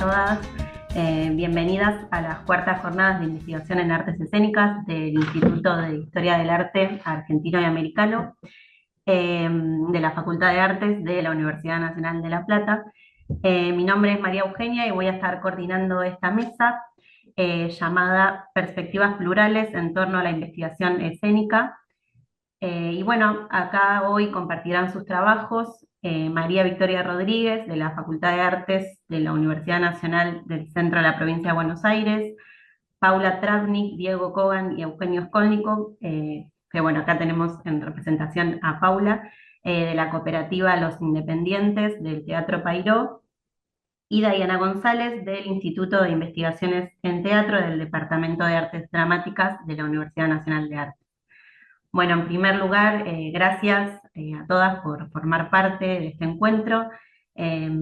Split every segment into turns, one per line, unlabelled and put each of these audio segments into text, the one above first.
todas. Bienvenidas a las cuartas jornadas de investigación en artes escénicas del Instituto de Historia del Arte Argentino y Americano de la Facultad de Artes de la Universidad Nacional de La Plata. Mi nombre es María Eugenia y voy a estar coordinando esta mesa llamada Perspectivas Plurales en torno a la investigación escénica. Y bueno, acá hoy compartirán sus trabajos María Victoria Rodríguez, de la Facultad de Artes de la Universidad Nacional del Centro de la Provincia de Buenos Aires, Paula Travnik, Diego Kogan y Eugenio Skolnikov, que bueno, acá tenemos en representación a Paula, de la cooperativa Los Independientes del Teatro Pairó, y Diana González, del Instituto de Investigaciones en Teatro del Departamento de Artes Dramáticas de la Universidad Nacional de Arte. Bueno, en primer lugar, gracias a todas por formar parte de este encuentro.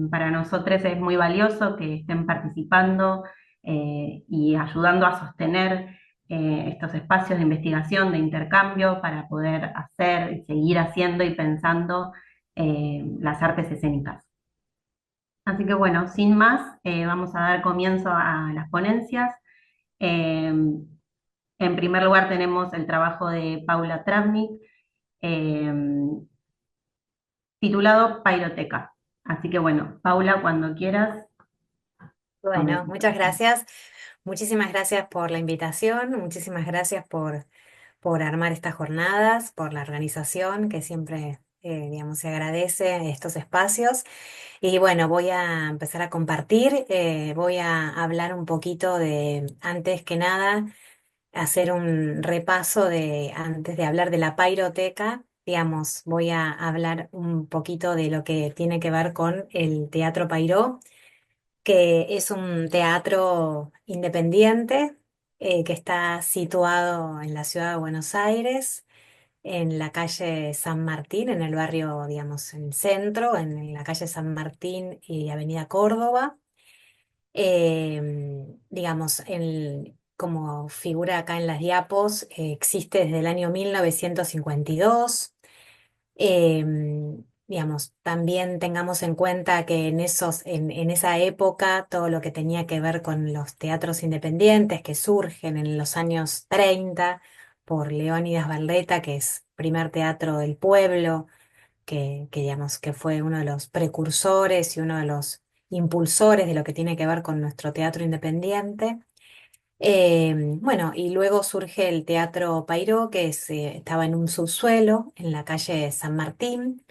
Para nosotros es muy valioso que estén participando y ayudando a sostener estos espacios de investigación, de intercambio, para poder hacer y seguir haciendo y pensando las artes escénicas. Así que bueno, sin más, vamos a dar comienzo a las ponencias. Eh, en primer lugar tenemos el trabajo de Paula Travnik, eh, titulado Pairoteca. Así que bueno, Paula, cuando quieras,
Bueno,
comienza.
muchas gracias. Muchísimas gracias por la invitación, muchísimas gracias por armar estas jornadas, por la organización, que siempre, digamos, se agradece estos espacios. Y bueno, voy a empezar a compartir, voy a hablar un poquito de, antes que nada, hacer un repaso de, antes de hablar de la pairoteca, digamos, voy a hablar un poquito de lo que tiene que ver con el Teatro Pairó, que es un teatro independiente que está situado en la ciudad de Buenos Aires, en la calle San Martín, en el barrio, digamos, en el centro, en la calle San Martín y Avenida Córdoba. Digamos, como figura acá en las diapos, existe desde el año 1952. Digamos, también tengamos en cuenta que en esa época todo lo que tenía que ver con los teatros independientes que surgen en los años 30 por Leónidas Barletta, que es primer teatro del pueblo, digamos que fue uno de los precursores y uno de los impulsores de lo que tiene que ver con nuestro teatro independiente. Bueno, y luego surge el Teatro Pairó, estaba en un subsuelo en la calle San Martín.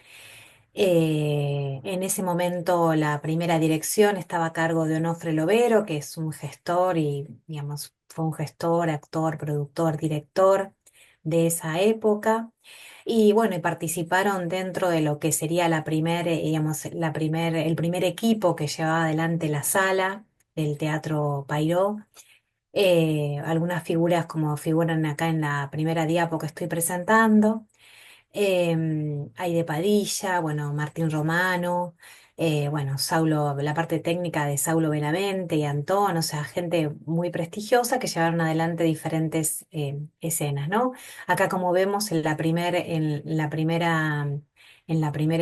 En ese momento la primera dirección estaba a cargo de Onofre Lovero, que es un gestor y, digamos, fue un gestor, actor, productor, director de esa época. Y bueno, y participaron dentro de lo que sería digamos, el primer equipo que llevaba adelante la sala del Teatro Pairó. Algunas figuras como figuran acá en la primera diapo que estoy presentando. Aide Padilla, bueno, Martín Romano, bueno, Saulo, la parte técnica de Saulo Benavente y Antón, o sea, gente muy prestigiosa que llevaron adelante diferentes escenas, ¿no? Acá como vemos en la primera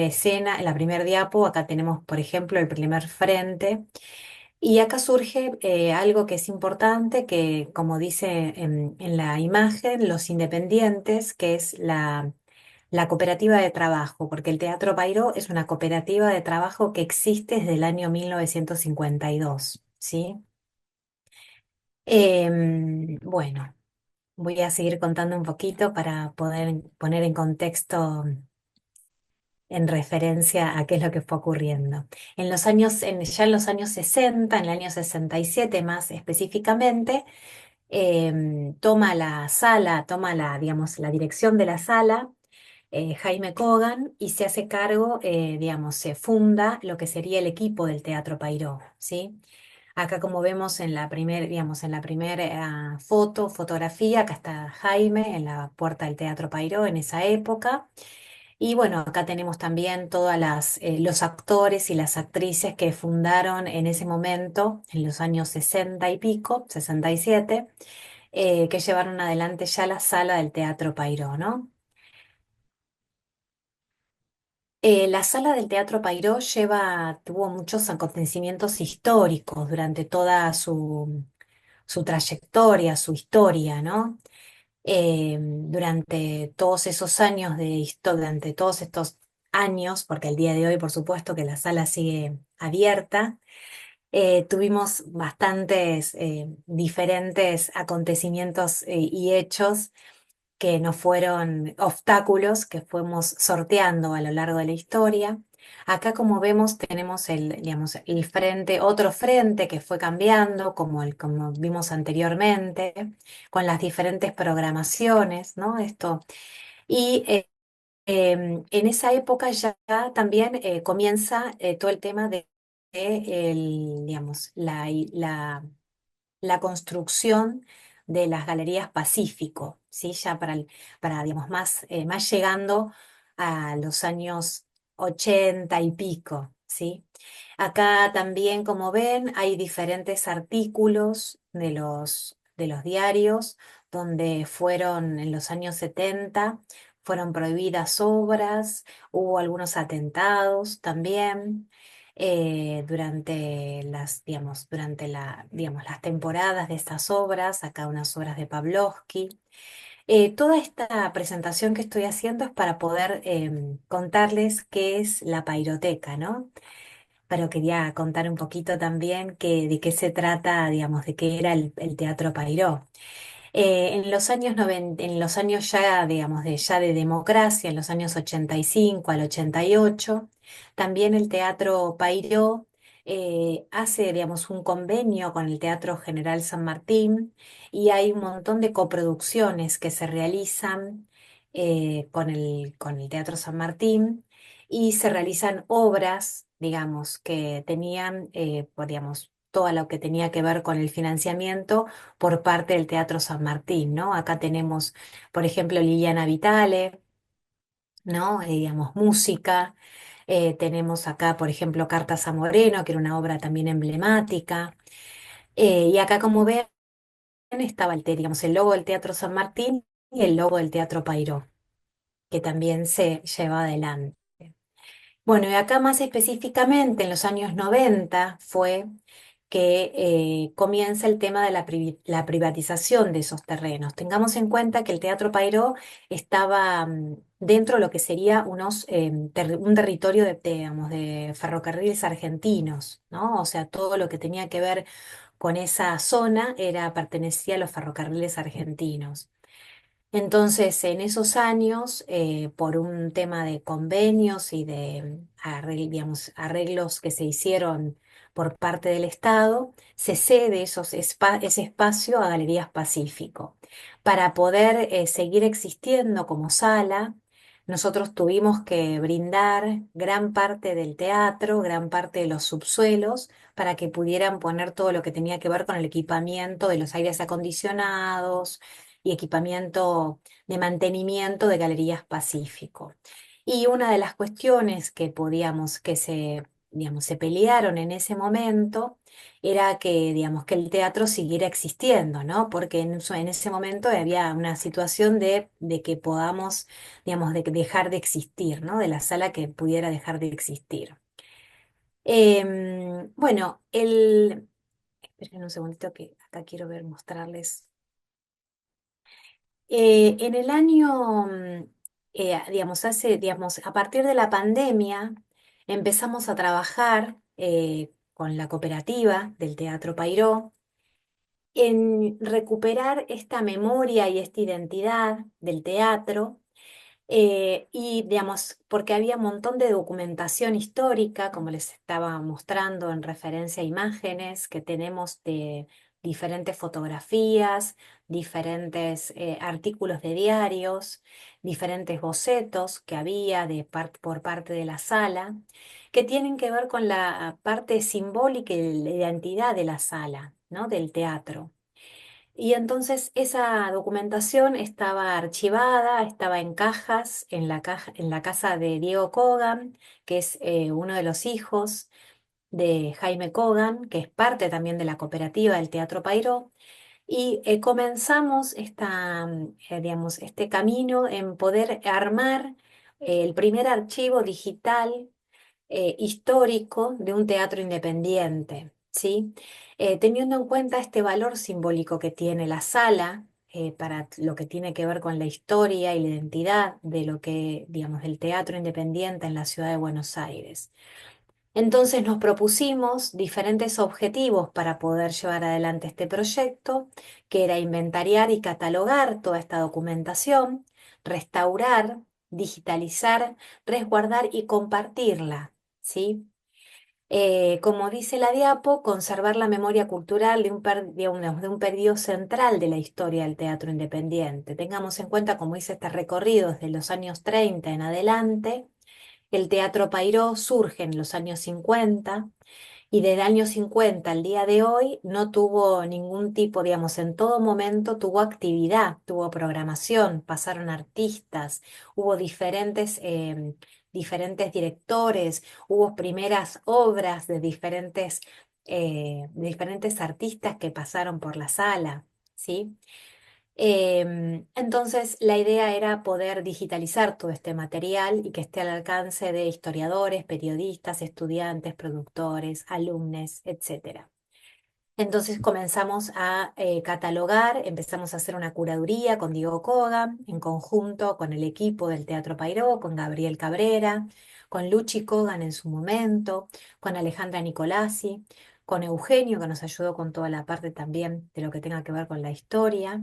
escena, en la primera diapo, acá tenemos, por ejemplo, el primer frente. Y acá surge algo que es importante, que como dice en la imagen, los independientes, que es la cooperativa de trabajo, porque el Teatro Pairó es una cooperativa de trabajo que existe desde el año 1952, ¿sí? Bueno, voy a seguir contando un poquito para poder poner en contexto, en referencia a qué es lo que fue ocurriendo. Ya en los años 60, en el año 67 más específicamente, toma la sala, digamos, la dirección de la sala Jaime Kogan y se hace cargo, digamos, se funda lo que sería el equipo del Teatro Pairó, ¿sí? Acá como vemos en la digamos, en la primera fotografía, acá está Jaime en la puerta del Teatro Pairó en esa época. Y bueno, acá tenemos también los actores y las actrices que fundaron en ese momento, en los años 60 y pico, 67, que llevaron adelante ya la sala del Teatro Pairó, ¿no? La sala del Teatro Pairó tuvo muchos acontecimientos históricos durante toda su trayectoria, su historia, ¿no? Durante todos esos años durante todos estos años, porque el día de hoy, por supuesto, que la sala sigue abierta, tuvimos bastantes diferentes acontecimientos y hechos que nos fueron obstáculos que fuimos sorteando a lo largo de la historia. Acá, como vemos, tenemos digamos, el frente, otro frente que fue cambiando, como vimos anteriormente, con las diferentes programaciones, ¿no? Y en esa época ya también comienza todo el tema digamos, la construcción de las galerías Pacífico, ¿sí? Ya digamos, más llegando a los años 80 y pico, ¿sí? Acá también, como ven, hay diferentes artículos de los diarios donde fueron en los años 70, fueron prohibidas obras, hubo algunos atentados también digamos, las temporadas de estas obras, acá unas obras de Pavlovsky. Toda esta presentación que estoy haciendo es para poder contarles qué es la pairoteca, ¿no? Pero quería contar un poquito también de qué se trata, digamos, de qué era el Teatro Pairó. En los años ya, digamos, ya de democracia, en los años 85 al 88, también el Teatro Pairó hace, digamos, un convenio con el Teatro General San Martín y hay un montón de coproducciones que se realizan con el Teatro San Martín y se realizan obras, digamos, que tenían, digamos, todo lo que tenía que ver con el financiamiento por parte del Teatro San Martín, ¿no? Acá tenemos, por ejemplo, Liliana Vitale, ¿no? Digamos, música. Tenemos acá, por ejemplo, Cartas a Moreno, que era una obra también emblemática. Y acá, como ven, estaba digamos, el logo del Teatro San Martín y el logo del Teatro Pairó, que también se lleva adelante. Bueno, y acá más específicamente en los años 90 fue que comienza el tema de la privatización de esos terrenos. Tengamos en cuenta que el Teatro Pairó estaba dentro de lo que sería un territorio digamos, de ferrocarriles argentinos, ¿no? O sea, todo lo que tenía que ver con esa zona pertenecía a los ferrocarriles argentinos. Entonces, en esos años, por un tema de convenios y de digamos, arreglos que se hicieron por parte del Estado, se cede ese espacio a Galerías Pacífico. Para poder seguir existiendo como sala, nosotros tuvimos que brindar gran parte del teatro, gran parte de los subsuelos, para que pudieran poner todo lo que tenía que ver con el equipamiento de los aires acondicionados y equipamiento de mantenimiento de Galerías Pacífico. Y una de las cuestiones digamos, se pelearon en ese momento era digamos, que el teatro siguiera existiendo, ¿no? Porque en ese momento había una situación de que podamos, digamos, de dejar de existir, ¿no? De la sala que pudiera dejar de existir. Bueno, esperen un segundito que acá quiero mostrarles. En el año, digamos, a partir de la pandemia, empezamos a trabajar con la cooperativa del Teatro Pairó en recuperar esta memoria y esta identidad del teatro y, digamos, porque había un montón de documentación histórica, como les estaba mostrando en referencia a imágenes que tenemos de diferentes fotografías, diferentes artículos de diarios, diferentes bocetos que había por parte de la sala, que tienen que ver con la parte simbólica y la identidad de la sala, ¿no? Del teatro. Y entonces esa documentación estaba archivada, estaba en cajas en la casa de Diego Kogan, que es uno de los hijos de Jaime Kogan, que es parte también de la cooperativa del Teatro Pairó. Y comenzamos digamos, este camino en poder armar el primer archivo digital histórico de un teatro independiente, ¿sí? Teniendo en cuenta este valor simbólico que tiene la sala para lo que tiene que ver con la historia y la identidad de lo que, digamos, del teatro independiente en la ciudad de Buenos Aires. Entonces nos propusimos diferentes objetivos para poder llevar adelante este proyecto, que era inventariar y catalogar toda esta documentación, restaurar, digitalizar, resguardar y compartirla, ¿sí? Como dice la diapo, conservar la memoria cultural de un periodo central de la historia del teatro independiente. Tengamos en cuenta, como dice este recorrido, desde los años 30 en adelante, el Teatro Payró surge en los años 50 y desde el año 50 al día de hoy no tuvo ningún tipo, digamos, en todo momento tuvo actividad, tuvo programación, pasaron artistas, hubo diferentes directores, hubo primeras obras de diferentes artistas que pasaron por la sala, ¿sí? Entonces, la idea era poder digitalizar todo este material y que esté al alcance de historiadores, periodistas, estudiantes, productores, alumnos, etcétera. Entonces comenzamos a catalogar, empezamos a hacer una curaduría con Diego Kogan, en conjunto con el equipo del Teatro Payró, con Gabriel Cabrera, con Luchi Kogan en su momento, con Alejandra Nicolasi, con Eugenio, que nos ayudó con toda la parte también de lo que tenga que ver con la historia.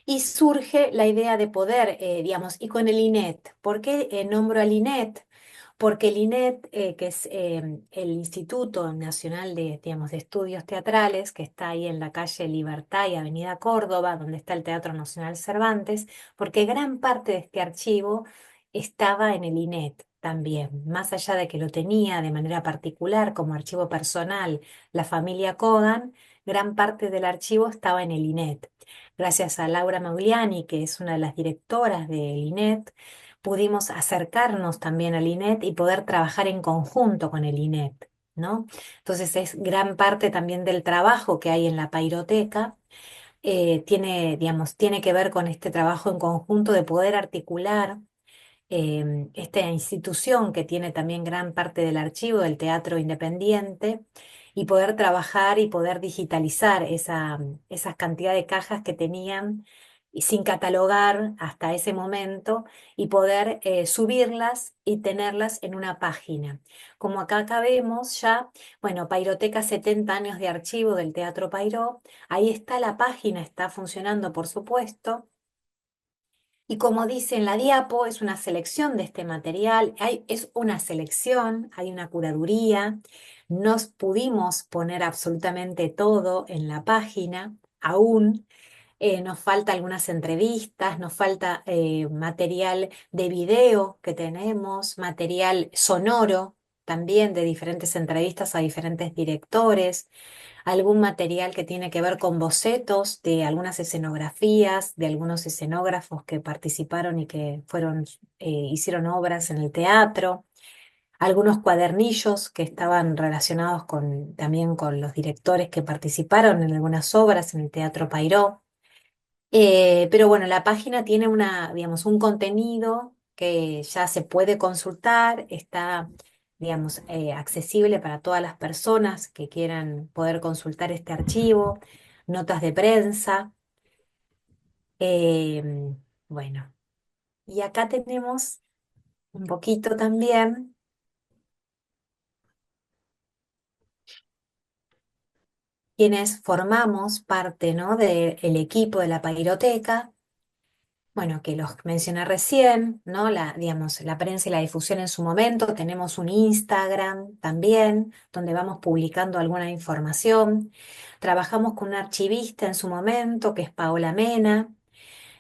Y surge la idea de poder, digamos, y con el INET. ¿Por qué nombro al INET? Porque el INET, que es el Instituto Nacional de, digamos, de Estudios Teatrales, que está ahí en la calle Libertad y Avenida Córdoba, donde está el Teatro Nacional Cervantes, porque gran parte de este archivo estaba en el INET también, más allá de que lo tenía de manera particular como archivo personal la familia Kogan, gran parte del archivo estaba en el INET. Gracias a Laura Mauliani, que es una de las directoras del INET, pudimos acercarnos también al INET y poder trabajar en conjunto con el INET, ¿no? Entonces es gran parte también del trabajo que hay en la Pairoteca, digamos, tiene que ver con este trabajo en conjunto de poder articular esta institución que tiene también gran parte del archivo del teatro independiente y poder trabajar y poder digitalizar esas cantidad de cajas que tenían y sin catalogar hasta ese momento y poder subirlas y tenerlas en una página. Como acá vemos ya, bueno, Pairoteca 70 años de archivo del Teatro Pairó, ahí está la página, está funcionando por supuesto. Y como dice en la diapo, es una selección de este material, es una selección, hay una curaduría, nos pudimos poner absolutamente todo en la página, aún nos falta algunas entrevistas, nos falta material de video que tenemos, material sonoro también de diferentes entrevistas a diferentes directores, algún material que tiene que ver con bocetos de algunas escenografías, de algunos escenógrafos que participaron y que hicieron obras en el teatro, algunos cuadernillos que estaban relacionados también con los directores que participaron en algunas obras en el Teatro Pairó. Pero bueno, la página tiene digamos, un contenido que ya se puede consultar, está, digamos, accesible para todas las personas que quieran poder consultar este archivo, notas de prensa. Bueno, y acá tenemos un poquito también quienes formamos parte, ¿no? del equipo de la Pairoteca. Bueno, que los mencioné recién, ¿no? Digamos, la prensa y la difusión en su momento. Tenemos un Instagram también, donde vamos publicando alguna información. Trabajamos con una archivista en su momento, que es Paola Mena.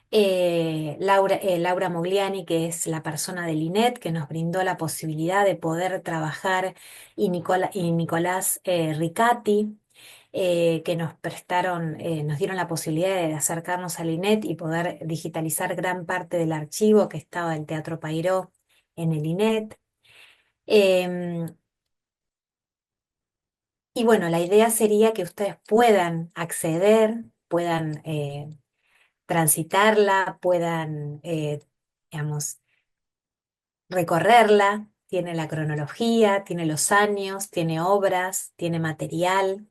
Laura Mogliani, que es la persona del INET, que nos brindó la posibilidad de poder trabajar, y Nicolás Ricati que nos dieron la posibilidad de acercarnos al INET y poder digitalizar gran parte del archivo que estaba del Teatro Pairó en el INET. Em, y bueno, la idea sería que ustedes puedan acceder, puedan transitarla, puedan, digamos, recorrerla, tiene la cronología, tiene los años, tiene obras, tiene material.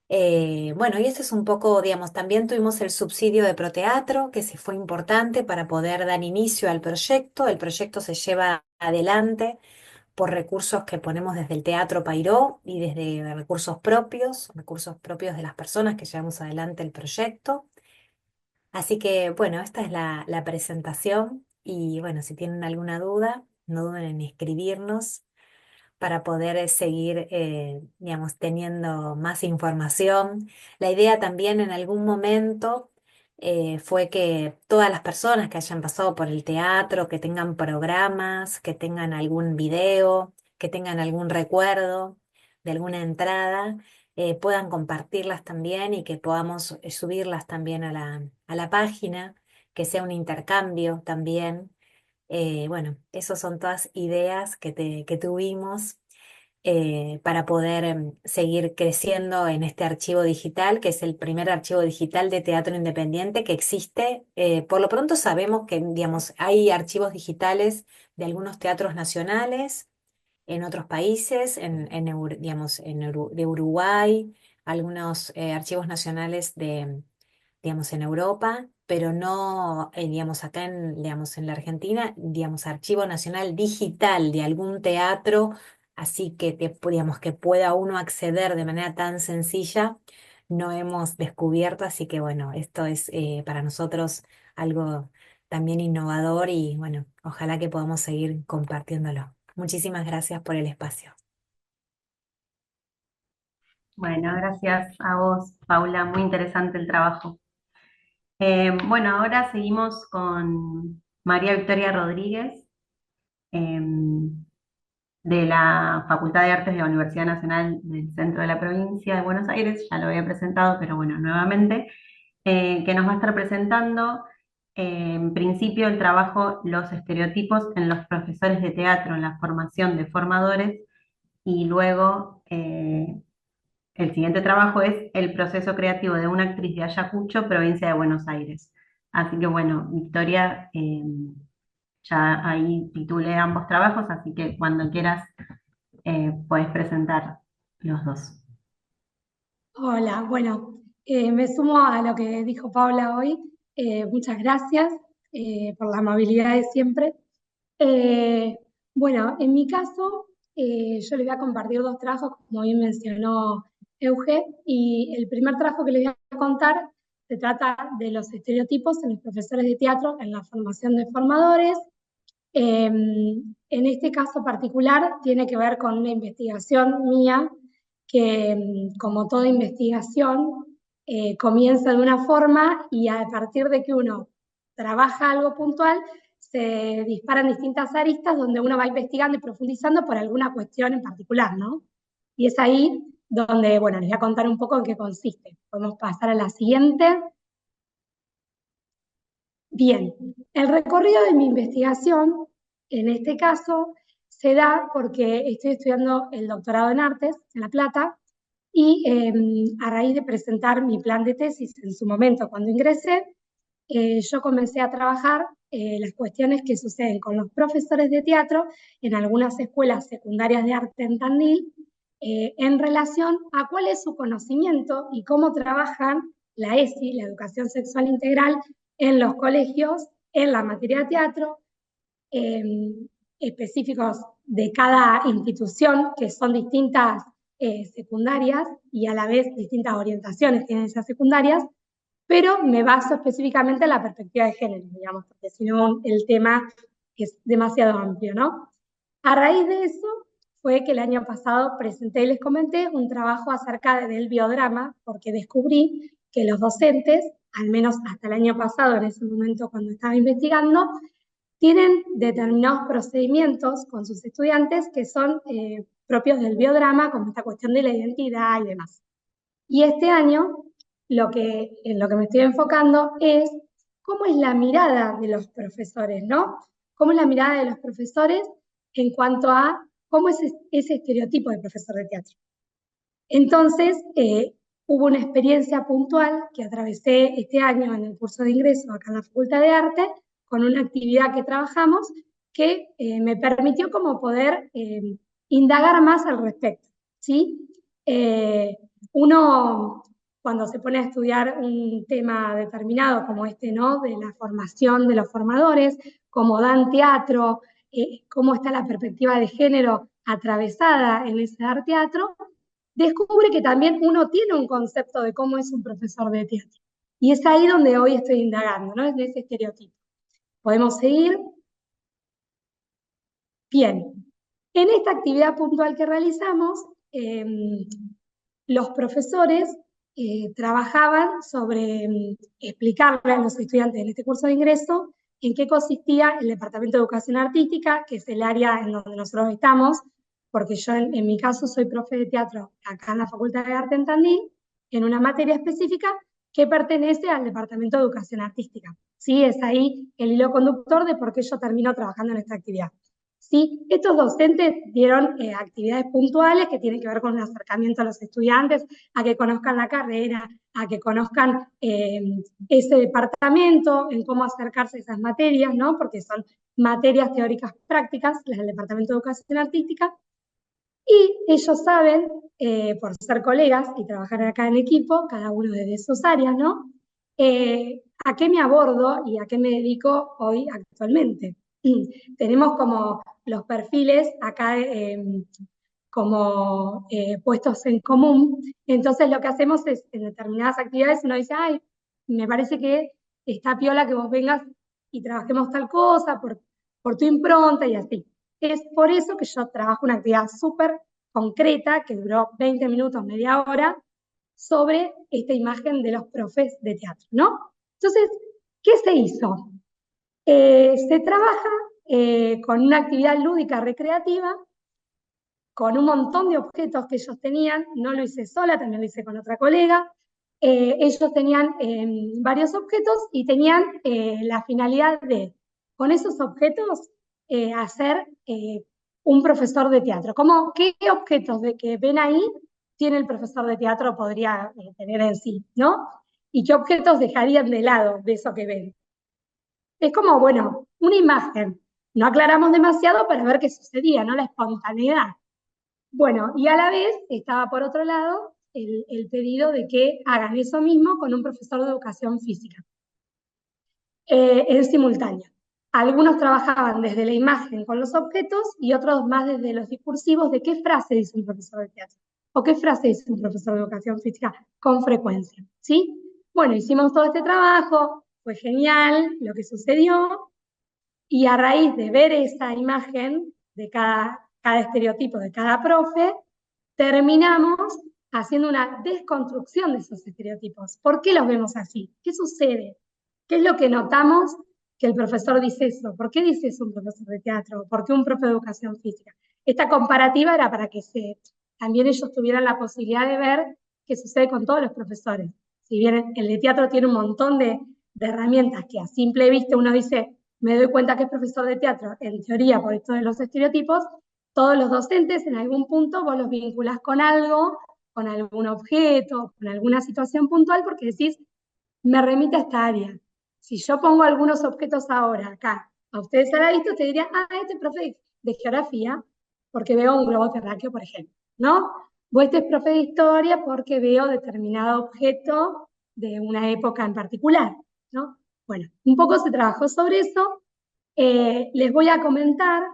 Bueno, y esto es un poco, digamos, también tuvimos el subsidio de Proteatro, que sí fue importante para poder dar inicio al proyecto. El proyecto se lleva adelante por recursos que ponemos desde el Teatro Pairó y desde recursos propios de las personas que llevamos adelante el proyecto. Así que, bueno, esta es la presentación y, bueno, si tienen alguna duda, no duden en escribirnos para poder seguir, digamos, teniendo más información. La idea también en algún momento fue que todas las personas que hayan pasado por el teatro, que tengan programas, que tengan algún video, que tengan algún recuerdo de alguna entrada, puedan compartirlas también y que podamos subirlas también a la página, que sea un intercambio también. Bueno, esas son todas ideas que tuvimos para poder seguir creciendo en este archivo digital, que es el primer archivo digital de teatro independiente que existe. Por lo pronto sabemos que, digamos, hay archivos digitales de algunos teatros nacionales en otros países, digamos, de Uruguay, algunos archivos nacionales digamos, en Europa, pero no, digamos, acá digamos, en la Argentina, digamos, archivo nacional digital de algún teatro, así que, digamos, que pueda uno acceder de manera tan sencilla, no hemos descubierto, así que bueno, esto es para nosotros algo también innovador y bueno, ojalá que podamos seguir compartiéndolo. Muchísimas gracias por el espacio.
Bueno, gracias a vos, Paula, muy interesante el trabajo. Bueno, ahora seguimos con María Victoria Rodríguez, eh, de la Facultad de Artes de la Universidad Nacional del Centro de la Provincia de Buenos Aires, ya lo había presentado, pero bueno, nuevamente, que nos va a estar presentando, en principio, el trabajo Los estereotipos en los profesores de teatro en la formación de formadores, y luego el siguiente trabajo es el proceso creativo de una actriz de Ayacucho, provincia de Buenos Aires. Así que bueno, Victoria, ya ahí titulé ambos trabajos, así que cuando quieras puedes presentar los dos.
Hola, bueno, me sumo a lo que dijo Paula hoy. Muchas gracias por la amabilidad de siempre. Eh, bueno, en mi caso, yo les voy a compartir dos trabajos, como bien mencionó Euge, y el primer trabajo que les voy a contar se trata de los estereotipos en los profesores de teatro en la formación de formadores. En este caso particular tiene que ver con una investigación mía que, como toda investigación, comienza de una forma y a partir de que uno trabaja algo puntual, se disparan distintas aristas donde uno va investigando y profundizando por alguna cuestión en particular, ¿no? Y es ahí donde, bueno, les voy a contar un poco en qué consiste. Podemos pasar a la siguiente. Bien, el recorrido de mi investigación, en este caso, se da porque estoy estudiando el doctorado en artes en La Plata y a raíz de presentar mi plan de tesis en su momento cuando ingresé, yo comencé a trabajar las cuestiones que suceden con los profesores de teatro en algunas escuelas secundarias de arte en Tandil en relación a cuál es su conocimiento y cómo trabajan la ESI, la educación sexual integral, en los colegios, en la materia de teatro, eh, específicos de cada institución, que son distintas secundarias y a la vez distintas orientaciones tienen esas secundarias, pero me baso específicamente en la perspectiva de género, digamos, porque si no el tema es demasiado amplio, ¿no? A raíz de eso fue que el año pasado presenté y les comenté un trabajo acerca del biodrama, porque descubrí que los docentes, al menos hasta el año pasado, en ese momento cuando estaba investigando, tienen determinados procedimientos con sus estudiantes que son propios del biodrama, como esta cuestión de la identidad y demás. Y este año en lo que me estoy enfocando es cómo es la mirada de los profesores, ¿no? Cómo es la mirada de los profesores en cuanto a cómo es ese estereotipo de profesor de teatro. Entonces, hubo una experiencia puntual que atravesé este año en el curso de ingreso acá en la Facultad de Arte, con una actividad que trabajamos, que me permitió como poder indagar más al respecto, ¿sí? Uno, cuando se pone a estudiar un tema determinado como este, ¿no? De la formación de los formadores, cómo dan teatro, cómo está la perspectiva de género atravesada en ese dar teatro, descubre que también uno tiene un concepto de cómo es un profesor de teatro. Y es ahí donde hoy estoy indagando, ¿no? Es de ese estereotipo. Podemos seguir. Bien, en esta actividad puntual que realizamos, los profesores trabajaban sobre explicarle a los estudiantes en este curso de ingreso en qué consistía el Departamento de Educación Artística, que es el área en donde nosotros estamos, porque yo en mi caso soy profe de teatro acá en la Facultad de Arte en Tandil, en una materia específica que pertenece al Departamento de Educación Artística. ¿Sí? Es ahí el hilo conductor de por qué yo termino trabajando en esta actividad. ¿Sí? Estos docentes dieron actividades puntuales que tienen que ver con el acercamiento a los estudiantes, a que conozcan la carrera, a que conozcan ese departamento, en cómo acercarse a esas materias, ¿no? Porque son materias teóricas prácticas, las del Departamento de Educación Artística, y ellos saben, por ser colegas y trabajar acá en equipo, cada uno desde sus áreas, ¿no? ¿A qué me abordo y a qué me dedico hoy actualmente? Tenemos como los perfiles acá como puestos en común, entonces lo que hacemos es, en determinadas actividades, uno dice, ay, me parece que está piola que vos vengas y trabajemos tal cosa por tu impronta y así. Es por eso que yo trabajo una actividad súper concreta, que duró 20 minutos, media hora, sobre esta imagen de los profes de teatro, ¿no? Entonces, ¿qué se hizo? Se trabaja con una actividad lúdica recreativa, con un montón de objetos que ellos tenían, no lo hice sola, también lo hice con otra colega, ellos tenían varios objetos y tenían la finalidad de, con esos objetos, hacer un profesor de teatro. ¿Cómo, qué objetos de que ven ahí tiene el profesor de teatro podría tener en sí, ¿no? Y qué objetos dejarían de lado de eso que ven. Es como, bueno, una imagen. No aclaramos demasiado para ver qué sucedía, ¿no? La espontaneidad. Bueno, y a la vez estaba por otro lado el pedido de que hagan eso mismo con un profesor de educación física, en simultáneo. Algunos trabajaban desde la imagen con los objetos y otros más desde los discursivos de qué frase dice un profesor de teatro o qué frase dice un profesor de educación física con frecuencia, ¿sí? Bueno, hicimos todo este trabajo, fue genial lo que sucedió, y a raíz de ver esa imagen de cada estereotipo de cada profe, terminamos haciendo una desconstrucción de esos estereotipos. ¿Por qué los vemos así? ¿Qué sucede? ¿Qué es lo que notamos que el profesor dice eso? ¿Por qué dice eso un profesor de teatro? ¿Por qué un profe de educación física? Esta comparativa era para que también ellos tuvieran la posibilidad de ver qué sucede con todos los profesores. Si bien el de teatro tiene un montón de herramientas que a simple vista uno dice, me doy cuenta que es profesor de teatro, en teoría por esto de los estereotipos, todos los docentes en algún punto vos los vinculás con algo, con algún objeto, con alguna situación puntual, porque decís, me remite a esta área. Si yo pongo algunos objetos ahora acá, a ustedes a la vista, te dirían, ah, este es profe de geografía, porque veo un globo terráqueo, por ejemplo, ¿no? O este es profe de historia porque veo determinado objeto de una época en particular, ¿no? Bueno, un poco se trabajó sobre eso. Les voy a comentar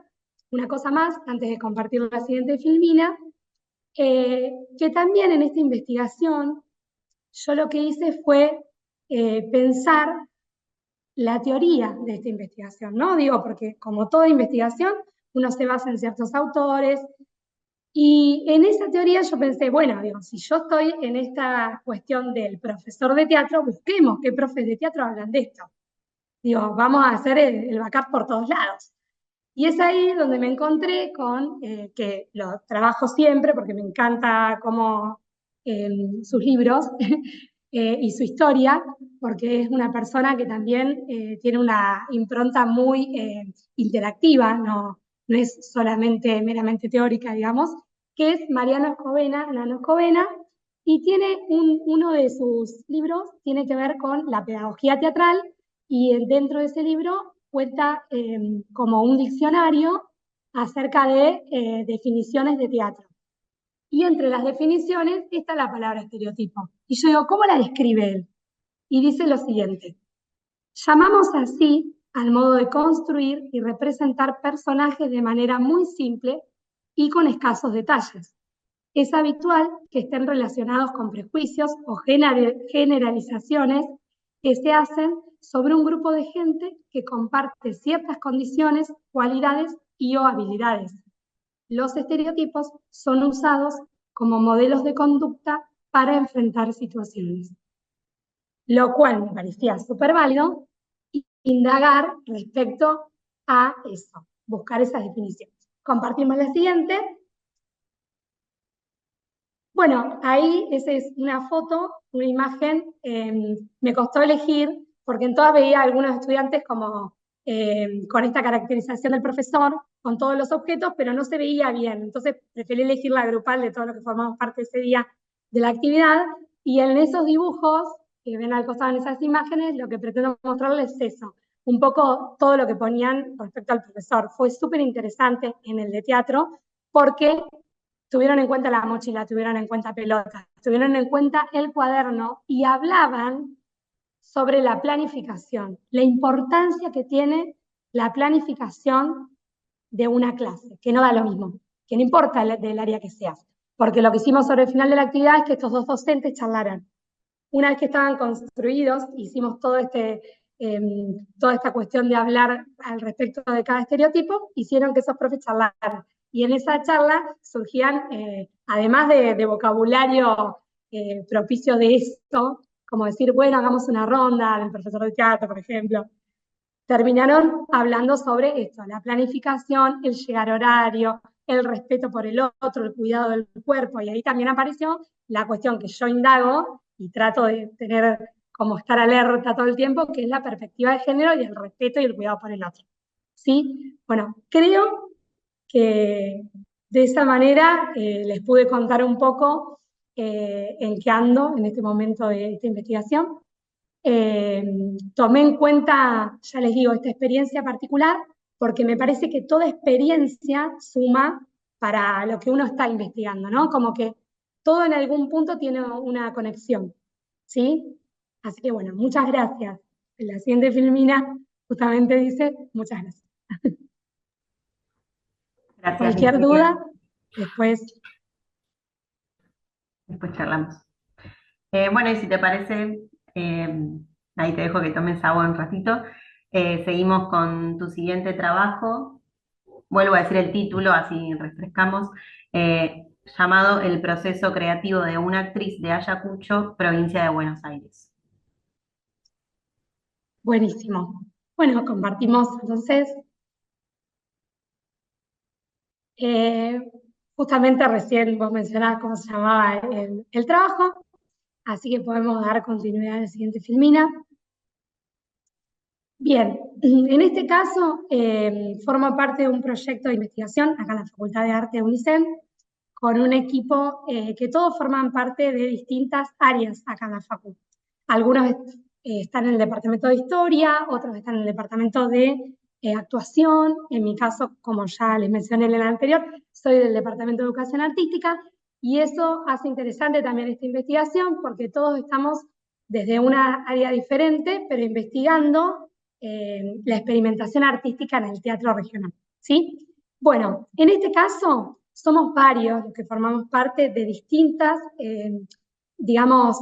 una cosa más antes de compartir la siguiente filmina, que también en esta investigación yo lo que hice fue pensar la teoría de esta investigación, ¿no? Digo, porque como toda investigación, uno se basa en ciertos autores, y en esa teoría yo pensé, bueno, digo, si yo estoy en esta cuestión del profesor de teatro, busquemos qué profes de teatro hablan de esto. Digo, vamos a hacer el backup por todos lados. Y es ahí donde me encontré con, que lo trabajo siempre porque me encanta cómo sus libros y su historia, porque es una persona que también tiene una impronta muy interactiva, no es solamente meramente teórica, digamos, que es Mariano Escobena, Nano Escobena, y tiene uno de sus libros, tiene que ver con la pedagogía teatral, y dentro de ese libro cuenta como un diccionario acerca de definiciones de teatro. Y entre las definiciones está la palabra estereotipo. Y yo digo, ¿cómo la describe él? Y dice lo siguiente: llamamos así al modo de construir y representar personajes de manera muy simple y con escasos detalles. Es habitual que estén relacionados con prejuicios o generalizaciones que se hacen sobre un grupo de gente que comparte ciertas condiciones, cualidades y o habilidades. Los estereotipos son usados como modelos de conducta para enfrentar situaciones. Lo cual me parecía súper válido indagar respecto a eso, buscar esas definiciones. Compartimos la siguiente. Bueno, ahí esa es una foto, una imagen, me costó elegir, porque en todas veía a algunos estudiantes como con esta caracterización del profesor, con todos los objetos, pero no se veía bien. Entonces preferí elegir la grupal de todo lo que formamos parte ese día de la actividad, y en esos dibujos que ven al costado en esas imágenes, lo que pretendo mostrarles es eso, un poco todo lo que ponían respecto al profesor. Fue súper interesante en el de teatro, porque tuvieron en cuenta la mochila, tuvieron en cuenta pelotas, tuvieron en cuenta el cuaderno y hablaban sobre la planificación, la importancia que tiene la planificación de una clase, que no da lo mismo, que no importa del área que sea, porque lo que hicimos sobre el final de la actividad es que estos dos docentes charlaran. Una vez que estaban construidos, hicimos toda esta cuestión de hablar al respecto de cada estereotipo, hicieron que esos profes charlaran. Y en esa charla surgían, además de vocabulario propicio de esto, como decir, bueno, hagamos una ronda del profesor de teatro, por ejemplo, terminaron hablando sobre esto, la planificación, el llegar a horario, el respeto por el otro, el cuidado del cuerpo, y ahí también apareció la cuestión que yo indago y trato de tener como estar alerta todo el tiempo, que es la perspectiva de género y el respeto y el cuidado por el otro. ¿Sí? Bueno, creo que de esa manera les pude contar un poco en qué ando en este momento de esta investigación. Tomé en cuenta, ya les digo, esta experiencia particular, porque me parece que toda experiencia suma para lo que uno está investigando, ¿no? Como que todo en algún punto tiene una conexión, ¿sí? Así que bueno, muchas gracias. La siguiente filmina justamente dice, muchas gracias.
Gracias,
Cualquier
Virginia.
duda, después.
Después charlamos. Bueno, y si te parece, ahí te dejo que tomes agua un ratito. Seguimos con tu siguiente trabajo. Vuelvo a decir el título, así refrescamos. Llamado El proceso creativo de una actriz de Ayacucho, provincia de Buenos Aires.
Buenísimo. Bueno, compartimos entonces. Justamente recién vos mencionabas cómo se llamaba el trabajo, así que podemos dar continuidad a la siguiente filmina. Bien, en este caso formo parte de un proyecto de investigación acá en la Facultad de Arte de UNICEN, con un equipo que todos forman parte de distintas áreas acá en la Facu. Algunos están en el departamento de historia, otros están en el departamento de actuación. En mi caso, como ya les mencioné en el anterior, soy del departamento de educación artística, y eso hace interesante también esta investigación, porque todos estamos desde una área diferente, pero investigando la experimentación artística en el teatro regional, ¿sí? Bueno, en este caso somos varios los que formamos parte de distintas, digamos,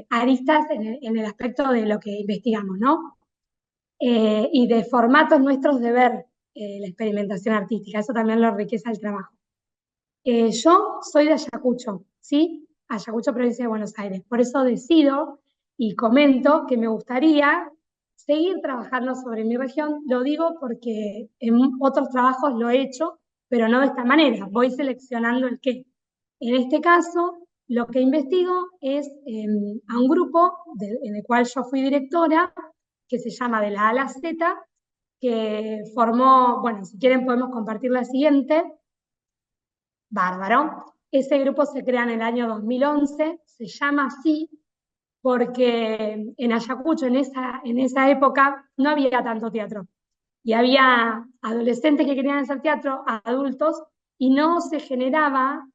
aristas en el aspecto de lo que investigamos, ¿no? Y de formatos nuestros de ver la experimentación artística, eso también lo enriquece el trabajo. Yo soy de Ayacucho, ¿sí? Ayacucho, provincia de Buenos Aires, por eso decido y comento que me gustaría seguir trabajando sobre mi región. Lo digo porque en otros trabajos lo he hecho, pero no de esta manera, voy seleccionando el qué. En este caso, lo que investigo es a un grupo en el cual yo fui directora, que se llama De la A a la Z, que formó, bueno, si quieren podemos compartir la siguiente. Bárbaro. Ese grupo se crea en el año 2011, se llama así porque en Ayacucho en esa época no había tanto teatro. y había adolescentes que querían hacer teatro, adultos, y no se generaba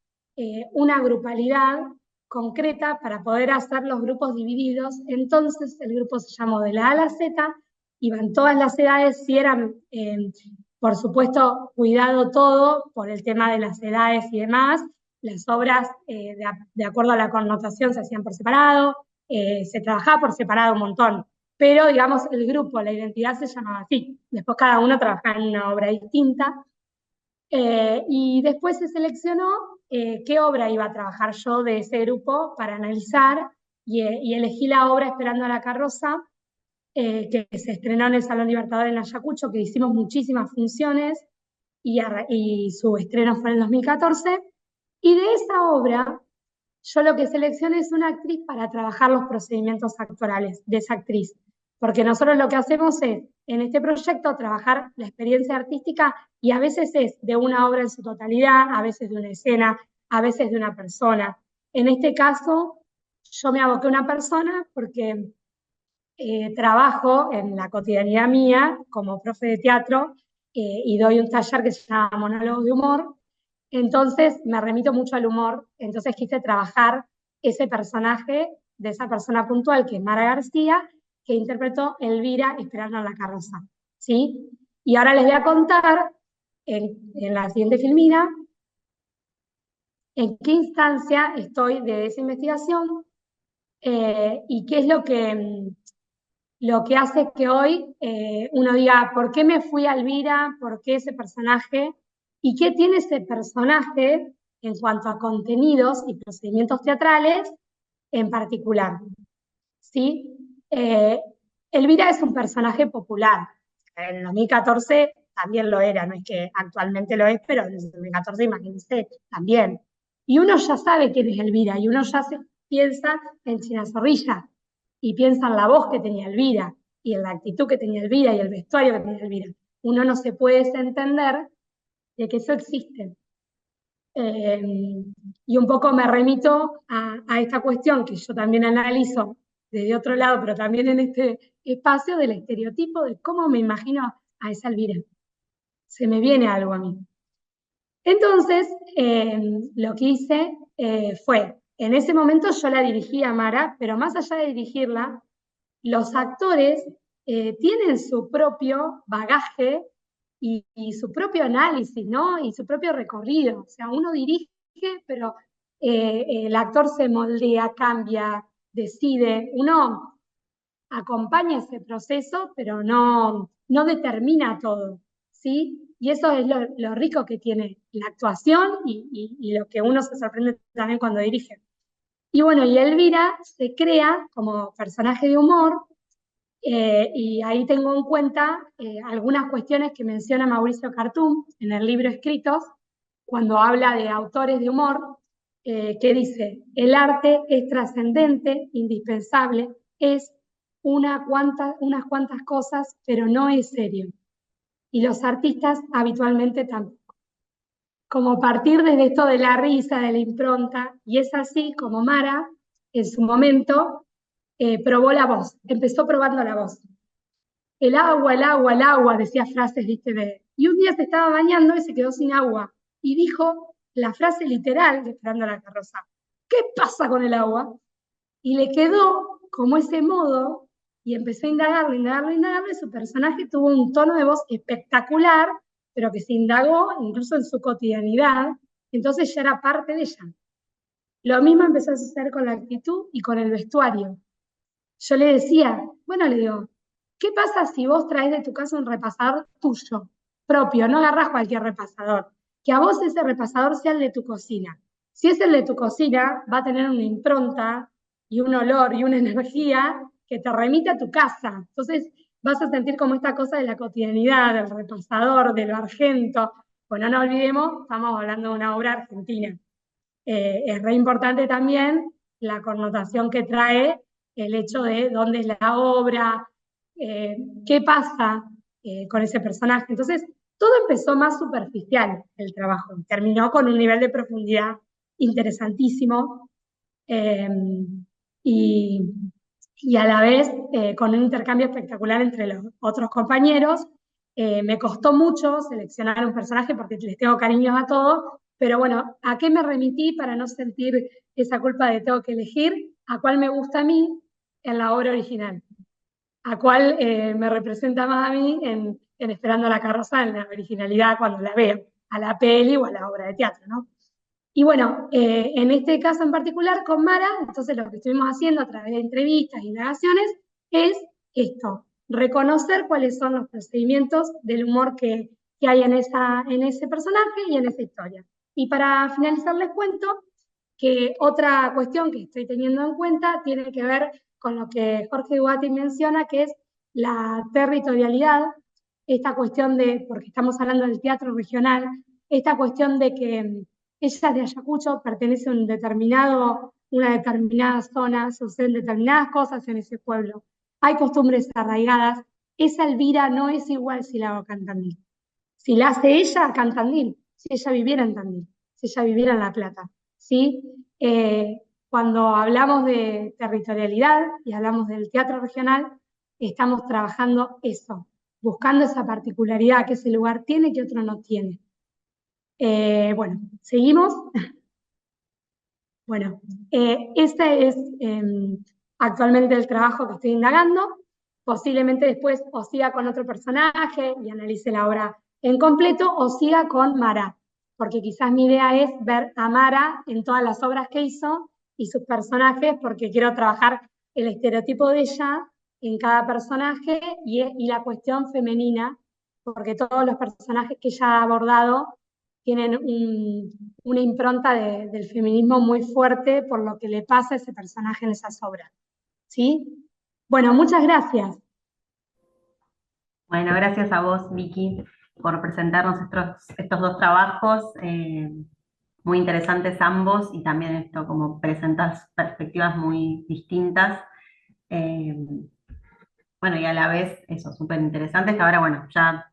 una grupalidad concreta para poder hacer los grupos divididos. Entonces el grupo se llamó de la A a la Z, iban todas las edades, y eran, por supuesto, cuidado todo por el tema de las edades y demás. Las obras, de acuerdo a la connotación, se hacían por separado, se trabajaba por separado un montón, pero digamos el grupo, la identidad se llamaba así. Después cada uno trabajaba en una obra distinta. Y después se seleccionó qué obra iba a trabajar yo de ese grupo para analizar, y elegí la obra Esperando a la carroza, que se estrenó en el Salón Libertador en Ayacucho, que hicimos muchísimas funciones, y su estreno fue en el 2014. Y de esa obra, yo lo que seleccioné es una actriz para trabajar los procedimientos actorales de esa actriz. Porque nosotros lo que hacemos es, en este proyecto, trabajar la experiencia artística, y a veces es de una obra en su totalidad, a veces de una escena, a veces de una persona. En este caso, yo me aboqué a una persona porque trabajo en la cotidianidad mía como profe de teatro, y doy un taller que se llama Monólogos de Humor. Entonces me remito mucho al humor, entonces quise trabajar ese personaje de esa persona puntual, que es Mara García, que interpretó Elvira Esperando en la carroza, ¿sí? Y ahora les voy a contar, en la siguiente filmina, en qué instancia estoy de esa investigación, y qué es lo que hace que hoy uno diga, ¿por qué me fui a Elvira? ¿Por qué ese personaje? ¿Y qué tiene ese personaje en cuanto a contenidos y procedimientos teatrales en particular? ¿Sí? Elvira es un personaje popular. En el 2014 también lo era, no es que actualmente lo es, pero en el 2014, imagínense, también. Y uno ya sabe quién es Elvira, y uno ya piensa en China Zorrilla, y piensa en la voz que tenía Elvira, y en la actitud que tenía Elvira, y el vestuario que tenía Elvira. Uno no se puede desentender de que eso existe. Y un poco me remito a esta cuestión que yo también analizo desde otro lado, pero también en este espacio, del estereotipo de cómo me imagino a esa Elvira. Se me viene algo a mí. Entonces, lo que hice fue, en ese momento yo la dirigí a Mara, pero más allá de dirigirla, los actores tienen su propio bagaje y su propio análisis, ¿no? Y su propio recorrido. O sea, uno dirige, pero el actor se moldea, cambia, decide. Uno acompaña ese proceso, pero no determina todo, ¿sí? Y eso es lo rico que tiene la actuación, y lo que uno se sorprende también cuando dirige. Y bueno, y Elvira se crea como personaje de humor, y ahí tengo en cuenta algunas cuestiones que menciona Mauricio Cartún en el libro Escritos, cuando habla de autores de humor, que dice: el arte es trascendente, indispensable, es unas cuantas cosas, pero no es serio. Y los artistas habitualmente tampoco. Como partir desde esto de la risa, de la impronta, y es así como Mara, en su momento, probó la voz, empezó probando la voz. El agua, el agua, el agua, decía frases, ¿viste? Y un día se estaba bañando y se quedó sin agua. Y dijo la frase literal de Esperando a la carroza: ¿qué pasa con el agua? Y le quedó como ese modo, y empezó a indagarlo, indagarlo, indagarlo, y su personaje tuvo un tono de voz espectacular, pero que se indagó incluso en su cotidianidad, entonces ya era parte de ella. Lo mismo empezó a suceder con la actitud y con el vestuario. Yo le decía, bueno, le digo, ¿qué pasa si vos traes de tu casa un repasador tuyo, propio? No agarrás cualquier repasador. Que a vos ese repasador sea el de tu cocina. Si es el de tu cocina, va a tener una impronta y un olor y una energía que te remite a tu casa. Entonces vas a sentir como esta cosa de la cotidianidad, del repasador, del argento. Bueno, no olvidemos, estamos hablando de una obra argentina. Es re importante también la connotación que trae el hecho de dónde es la obra, qué pasa con ese personaje. Entonces, todo empezó más superficial el trabajo, terminó con un nivel de profundidad interesantísimo, eh, y a la vez con un intercambio espectacular entre los otros compañeros, Me costó mucho seleccionar un personaje porque les tengo cariños a todos, pero bueno, ¿a qué me remití para no sentir esa culpa de tengo que elegir? ¿A cuál me gusta a mí en la obra original? ¿A cuál me representa más a mí en Esperando la carroza, en la originalidad cuando la veo? A la peli o a la obra de teatro, ¿no? Y bueno, en este caso en particular con Mara, entonces lo que estuvimos haciendo a través de entrevistas, indagaciones, es esto, reconocer cuáles son los procedimientos del humor que hay en ese personaje y en esa historia. Y para finalizar les cuento que otra cuestión que estoy teniendo en cuenta tiene que ver con lo que Jorge Duati menciona, que es la territorialidad, esta cuestión de, porque estamos hablando del teatro regional, esta cuestión de que ella es de Ayacucho, pertenece a una determinada zona, suceden determinadas cosas en ese pueblo, hay costumbres arraigadas, esa Elvira no es igual si la hago acá en Tandil. Si la hace ella, acá en Tandil, si ella viviera en Tandil, si ella viviera en La Plata, ¿sí? Cuando hablamos de territorialidad y hablamos del teatro regional, estamos trabajando eso, buscando esa particularidad que ese lugar tiene que otro no tiene. Bueno, seguimos. Bueno, este es actualmente el trabajo que estoy indagando. Posiblemente después o siga con otro personaje y analice la obra en completo o siga con Mara, porque quizás mi idea es ver a Mara en todas las obras que hizo y sus personajes, porque quiero trabajar el estereotipo de ella en cada personaje y la cuestión femenina, porque todos los personajes que ella ha abordado tienen una impronta del feminismo muy fuerte por lo que le pasa a ese personaje en esas obras. ¿Sí? Bueno, muchas gracias.
Bueno, gracias a vos, Vicky, por presentarnos estos dos trabajos, muy interesantes ambos, y también esto, como presentas perspectivas muy distintas, eh, bueno, y a la vez, eso, súper interesantes, que ahora, bueno, ya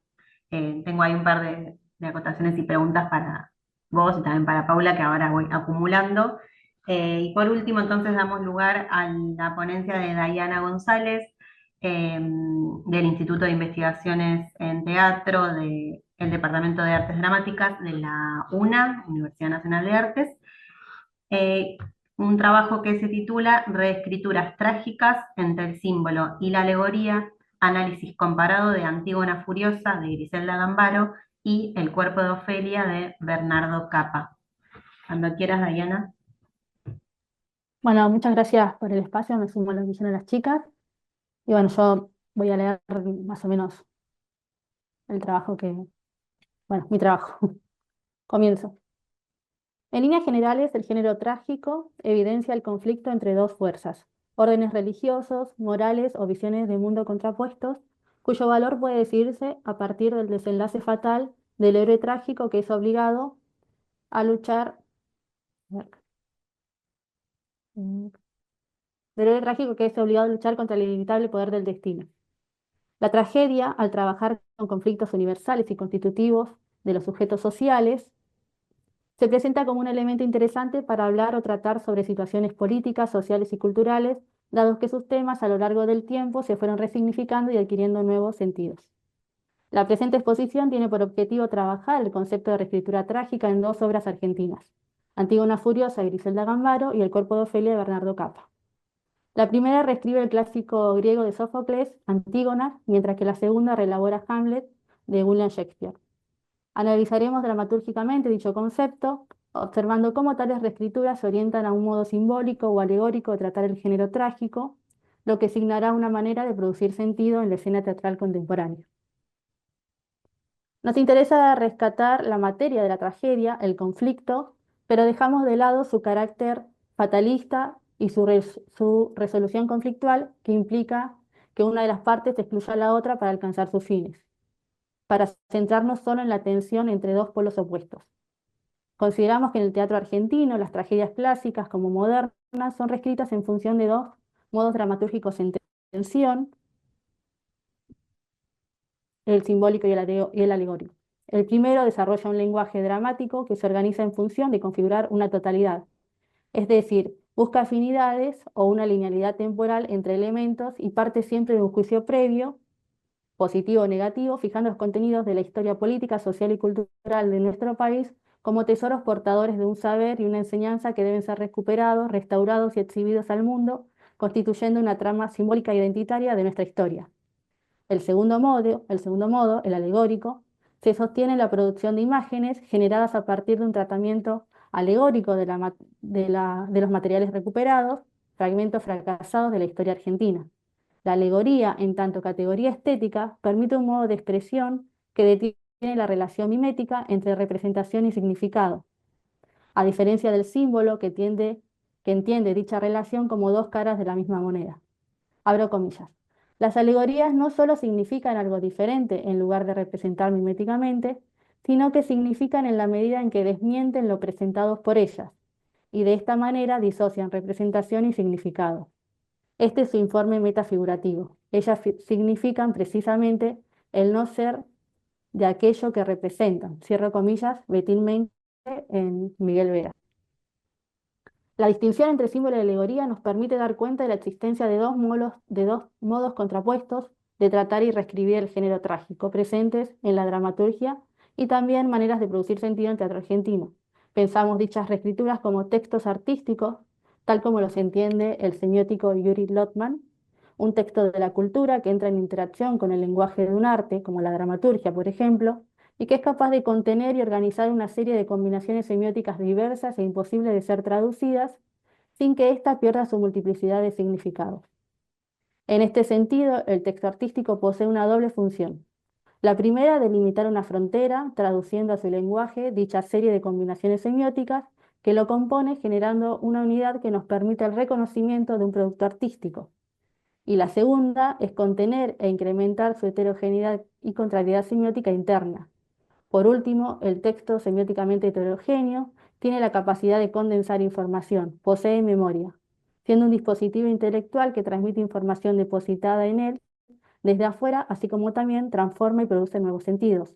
tengo ahí un par de acotaciones y preguntas para vos y también para Paula, que ahora voy acumulando. Y por último, entonces, damos lugar a la ponencia de Dayana González, del Instituto de Investigaciones en Teatro del Departamento de Artes Dramáticas de la UNA, Universidad Nacional de Artes. eh, un trabajo que se titula Reescrituras trágicas entre el símbolo y la alegoría, análisis comparado de Antígona Furiosa de Griselda Gambaro y El cuerpo de Ofelia de Bernardo Capa. Cuando quieras, Diana.
Bueno, muchas gracias por el espacio, me sumo a lo que hicieron las chicas. Y bueno, yo voy a leer más o menos el trabajo bueno, mi trabajo. Comienzo. En líneas generales, el género trágico evidencia el conflicto entre dos fuerzas, órdenes religiosos, morales o visiones de mundo contrapuestos, cuyo valor puede decidirse a partir del desenlace fatal del héroe trágico que es obligado a luchar. Del héroe trágico que es obligado a luchar contra el inevitable poder del destino. La tragedia, al trabajar con conflictos universales y constitutivos de los sujetos sociales, se presenta como un elemento interesante para hablar o tratar sobre situaciones políticas, sociales y culturales, dado que sus temas a lo largo del tiempo se fueron resignificando y adquiriendo nuevos sentidos. La presente exposición tiene por objetivo trabajar el concepto de reescritura trágica en dos obras argentinas, Antígona Furiosa de Griselda Gambaro y El cuerpo de Ofelia de Bernardo Capa. La primera reescribe el clásico griego de Sófocles, Antígona, mientras que la segunda reelabora Hamlet de William Shakespeare. Analizaremos dramatúrgicamente dicho concepto, observando cómo tales reescrituras se orientan a un modo simbólico o alegórico de tratar el género trágico, lo que signará una manera de producir sentido en la escena teatral contemporánea. Nos interesa rescatar la materia de la tragedia, el conflicto, pero dejamos de lado su carácter fatalista y su resolución conflictual, que implica que una de las partes excluya a la otra para alcanzar sus fines, para centrarnos solo en la tensión entre dos polos opuestos. Consideramos que en el teatro argentino las tragedias clásicas como modernas son reescritas en función de dos modos dramatúrgicos en tensión, el simbólico y el alegórico. El primero desarrolla un lenguaje dramático que se organiza en función de configurar una totalidad, es decir, busca afinidades o una linealidad temporal entre elementos y parte siempre de un juicio previo positivo o negativo, fijando los contenidos de la historia política, social y cultural de nuestro país como tesoros portadores de un saber y una enseñanza que deben ser recuperados, restaurados y exhibidos al mundo, constituyendo una trama simbólica e identitaria de nuestra historia. El segundo modo, el alegórico, se sostiene en la producción de imágenes generadas a partir de un tratamiento alegórico de los materiales recuperados, fragmentos fracasados de la historia argentina. La alegoría, en tanto categoría estética, permite un modo de expresión que detiene la relación mimética entre representación y significado, a diferencia del símbolo que entiende dicha relación como dos caras de la misma moneda. Abro comillas. Las alegorías no solo significan algo diferente en lugar de representar miméticamente, sino que significan en la medida en que desmienten lo presentado por ellas, y de esta manera disocian representación y significado. Este es su informe metafigurativo. Ellas significan precisamente el no ser de aquello que representan. Cierro comillas, Betín Menke en Miguel Vera. La distinción entre símbolo y alegoría nos permite dar cuenta de la existencia de dos modos contrapuestos de tratar y reescribir el género trágico, presentes en la dramaturgia y también maneras de producir sentido en teatro argentino. Pensamos dichas reescrituras como textos artísticos, tal como los entiende el semiótico Yuri Lotman, un texto de la cultura que entra en interacción con el lenguaje de un arte, como la dramaturgia, por ejemplo, y que es capaz de contener y organizar una serie de combinaciones semióticas diversas e imposibles de ser traducidas, sin que ésta pierda su multiplicidad de significados. En este sentido, el texto artístico posee una doble función. La primera, delimitar una frontera, traduciendo a su lenguaje dicha serie de combinaciones semióticas que lo compone, generando una unidad que nos permite el reconocimiento de un producto artístico. Y la segunda es contener e incrementar su heterogeneidad y contrariedad semiótica interna. Por último, el texto semióticamente heterogéneo tiene la capacidad de condensar información, posee memoria, siendo un dispositivo intelectual que transmite información depositada en él desde afuera, así como también transforma y produce nuevos sentidos.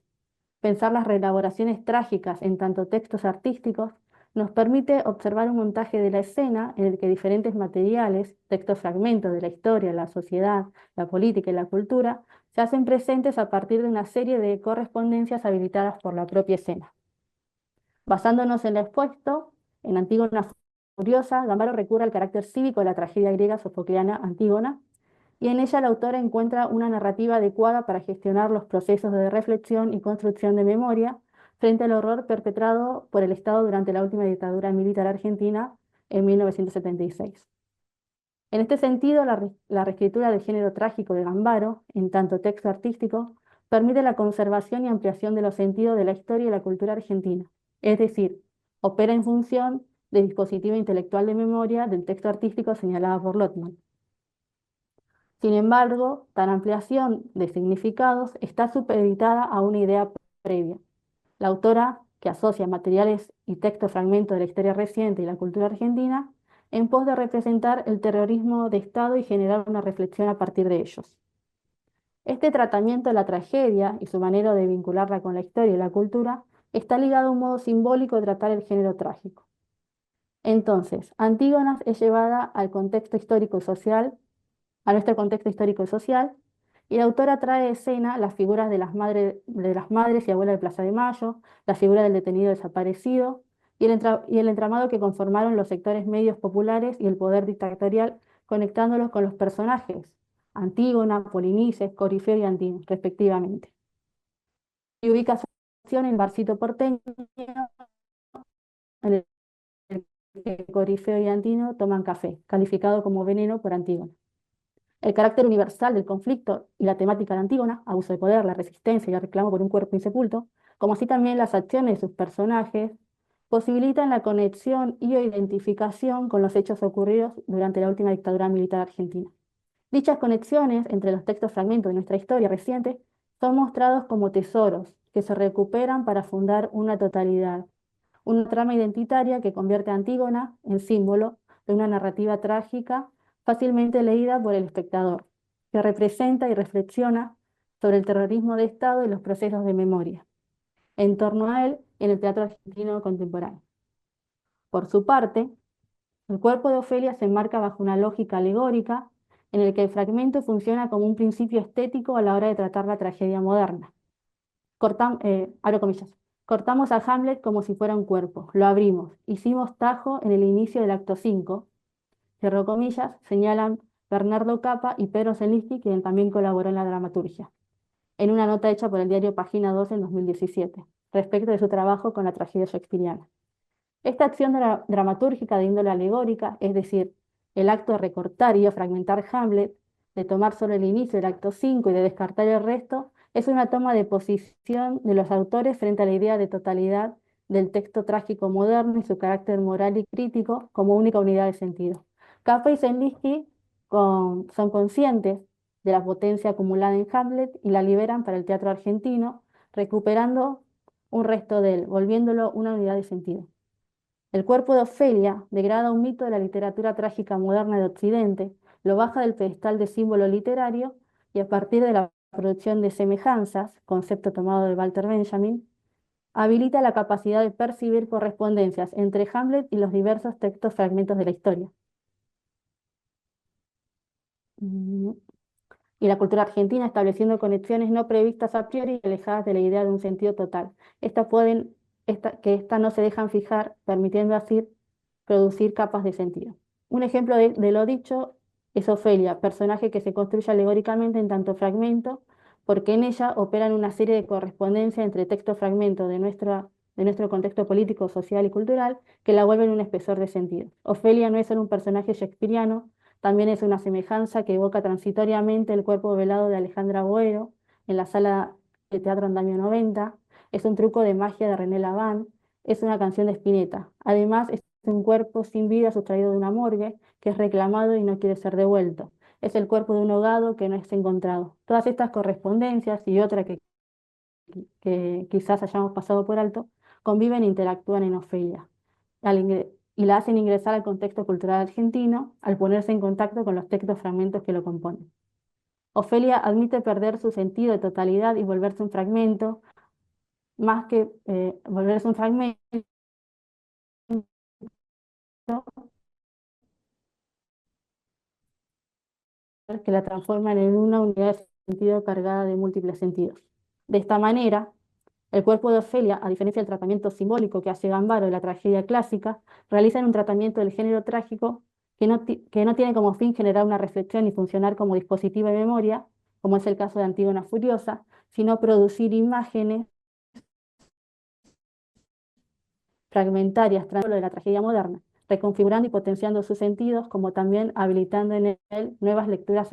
Pensar las reelaboraciones trágicas en tanto textos artísticos nos permite observar un montaje de la escena en el que diferentes materiales, textos fragmentos de la historia, la sociedad, la política y la cultura, se hacen presentes a partir de una serie de correspondencias habilitadas por la propia escena. Basándonos en lo expuesto, en Antígona Furiosa, Gambaro recurre al carácter cívico de la tragedia griega sofocleana Antígona, y en ella la autora encuentra una narrativa adecuada para gestionar los procesos de reflexión y construcción de memoria frente al horror perpetrado por el Estado durante la última dictadura militar argentina en 1976. En este sentido, la reescritura del género trágico de Gambaro, en tanto texto artístico, permite la conservación y ampliación de los sentidos de la historia y la cultura argentina, es decir, opera en función del dispositivo intelectual de memoria del texto artístico señalado por Lotman. Sin embargo, tal ampliación de significados está supeditada a una idea previa. La autora, que asocia materiales y textos fragmentos de la historia reciente y la cultura argentina, en pos de representar el terrorismo de Estado y generar una reflexión a partir de ellos. Este tratamiento de la tragedia y su manera de vincularla con la historia y la cultura está ligado a un modo simbólico de tratar el género trágico. Entonces, Antígonas es llevada al contexto histórico y social, a nuestro contexto histórico y social, y la autora trae a escena las figuras de las madres y abuelas de Plaza de Mayo, la figura del detenido desaparecido y el entramado que conformaron los sectores medios populares y el poder dictatorial, conectándolos con los personajes, Antígona, Polinices, Corifeo y Antino, respectivamente. Y ubica su acción en el barcito porteño, en el que Corifeo y Antino toman café, calificado como veneno por Antígona. El carácter universal del conflicto y la temática de Antígona, abuso de poder, la resistencia y el reclamo por un cuerpo insepulto, como así también las acciones de sus personajes, posibilitan la conexión y o identificación con los hechos ocurridos durante la última dictadura militar argentina. Dichas conexiones entre los textos fragmentos de nuestra historia reciente son mostrados como tesoros que se recuperan para fundar una totalidad, una trama identitaria que convierte a Antígona en símbolo de una narrativa trágica fácilmente leída por el espectador, que representa y reflexiona sobre el terrorismo de Estado y los procesos de memoria, en torno a él en el teatro argentino contemporáneo. Por su parte, el cuerpo de Ofelia se enmarca bajo una lógica alegórica en el que el fragmento funciona como un principio estético a la hora de tratar la tragedia moderna. Abro comillas. Cortamos a Hamlet como si fuera un cuerpo, lo abrimos, hicimos tajo en el inicio del acto 5, cierro comillas, señalan Bernardo Capa y Pedro Zelinsky, quien también colaboró en la dramaturgia, en una nota hecha por el diario Página 12 en 2017, respecto de su trabajo con la tragedia shakespeariana. Esta acción dramatúrgica de índole alegórica, es decir, el acto de recortar y de fragmentar Hamlet, de tomar solo el inicio del acto 5 y de descartar el resto, es una toma de posición de los autores frente a la idea de totalidad del texto trágico moderno y su carácter moral y crítico como única unidad de sentido. Capa y Zelinsky son conscientes de la potencia acumulada en Hamlet y la liberan para el teatro argentino, recuperando un resto de él, volviéndolo una unidad de sentido. El cuerpo de Ofelia degrada un mito de la literatura trágica moderna de Occidente, lo baja del pedestal de símbolo literario y a partir de la producción de semejanzas, concepto tomado de Walter Benjamin, habilita la capacidad de percibir correspondencias entre Hamlet y los diversos textos fragmentos de la historia. Y la cultura argentina estableciendo conexiones no previstas a priori y alejadas de la idea de un sentido total. Estas no se dejan fijar, permitiendo así producir capas de sentido. Un ejemplo de lo dicho es Ofelia, personaje que se construye alegóricamente en tanto fragmento, porque en ella operan una serie de correspondencias entre textos fragmentos de nuestro contexto político, social y cultural, que la vuelven un espesor de sentido. Ofelia no es solo un personaje shakespeariano, también es una semejanza que evoca transitoriamente el cuerpo velado de Alejandra Boero en la sala de teatro Andamio 90, es un truco de magia de René Laván, es una canción de Spinetta. Además, es un cuerpo sin vida sustraído de una morgue que es reclamado y no quiere ser devuelto. Es el cuerpo de un ahogado que no es encontrado. Todas estas correspondencias y otra que quizás hayamos pasado por alto, conviven e interactúan en Ofelia y la hacen ingresar al contexto cultural argentino al ponerse en contacto con los textos fragmentos que lo componen. Ofelia admite perder su sentido de totalidad y volverse un fragmento, más que volverse un fragmento que la transforman en una unidad de sentido cargada de múltiples sentidos. De esta manera, el cuerpo de Ofelia, a diferencia del tratamiento simbólico que hace Gambaro de la tragedia clásica, realiza un tratamiento del género trágico que no tiene como fin generar una reflexión y funcionar como dispositivo de memoria, como es el caso de Antígona Furiosa, sino producir imágenes fragmentarias tras lo de la tragedia moderna, reconfigurando y potenciando sus sentidos, como también habilitando en él nuevas lecturas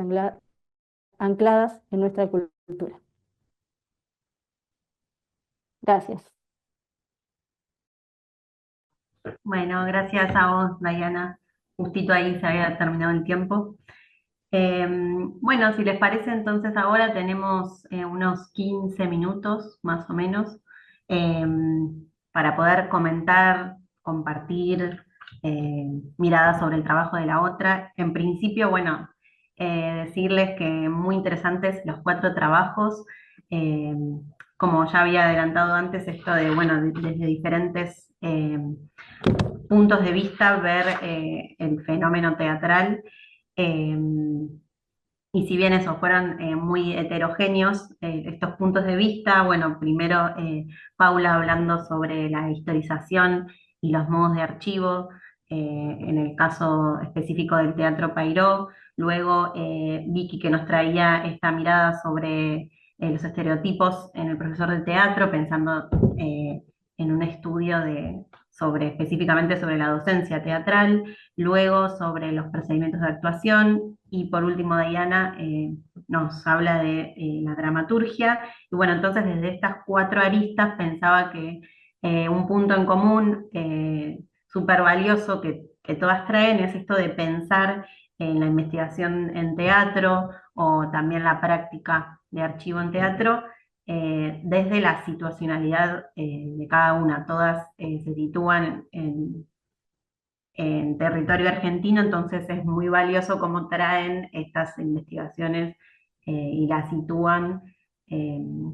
ancladas en nuestra cultura. Gracias.
Bueno, gracias a vos, Diana. Justito ahí se había terminado el tiempo. Bueno, si les parece, entonces ahora tenemos unos 15 minutos más o menos para poder comentar, compartir miradas sobre el trabajo de la otra. En principio, bueno, decirles que muy interesantes los 4 trabajos. eh, Como ya había adelantado antes, esto de, bueno, desde diferentes puntos de vista ver el fenómeno teatral. eh, y si bien esos fueron muy heterogéneos, estos puntos de vista, bueno, primero Paula hablando sobre la historización y los modos de archivo, en el caso específico del Teatro Pairó, luego Vicky que nos traía esta mirada sobre los estereotipos en el profesor de teatro, pensando en un estudio específicamente sobre la docencia teatral, luego sobre los procedimientos de actuación y por último Diana nos habla de la dramaturgia. Y bueno, entonces desde estas 4 aristas pensaba que un punto en común súper valioso que todas traen es esto de pensar en la investigación en teatro o también la práctica de archivo en teatro desde la situacionalidad de cada una. Todas se sitúan en territorio argentino, entonces es muy valioso cómo traen estas investigaciones y las sitúan.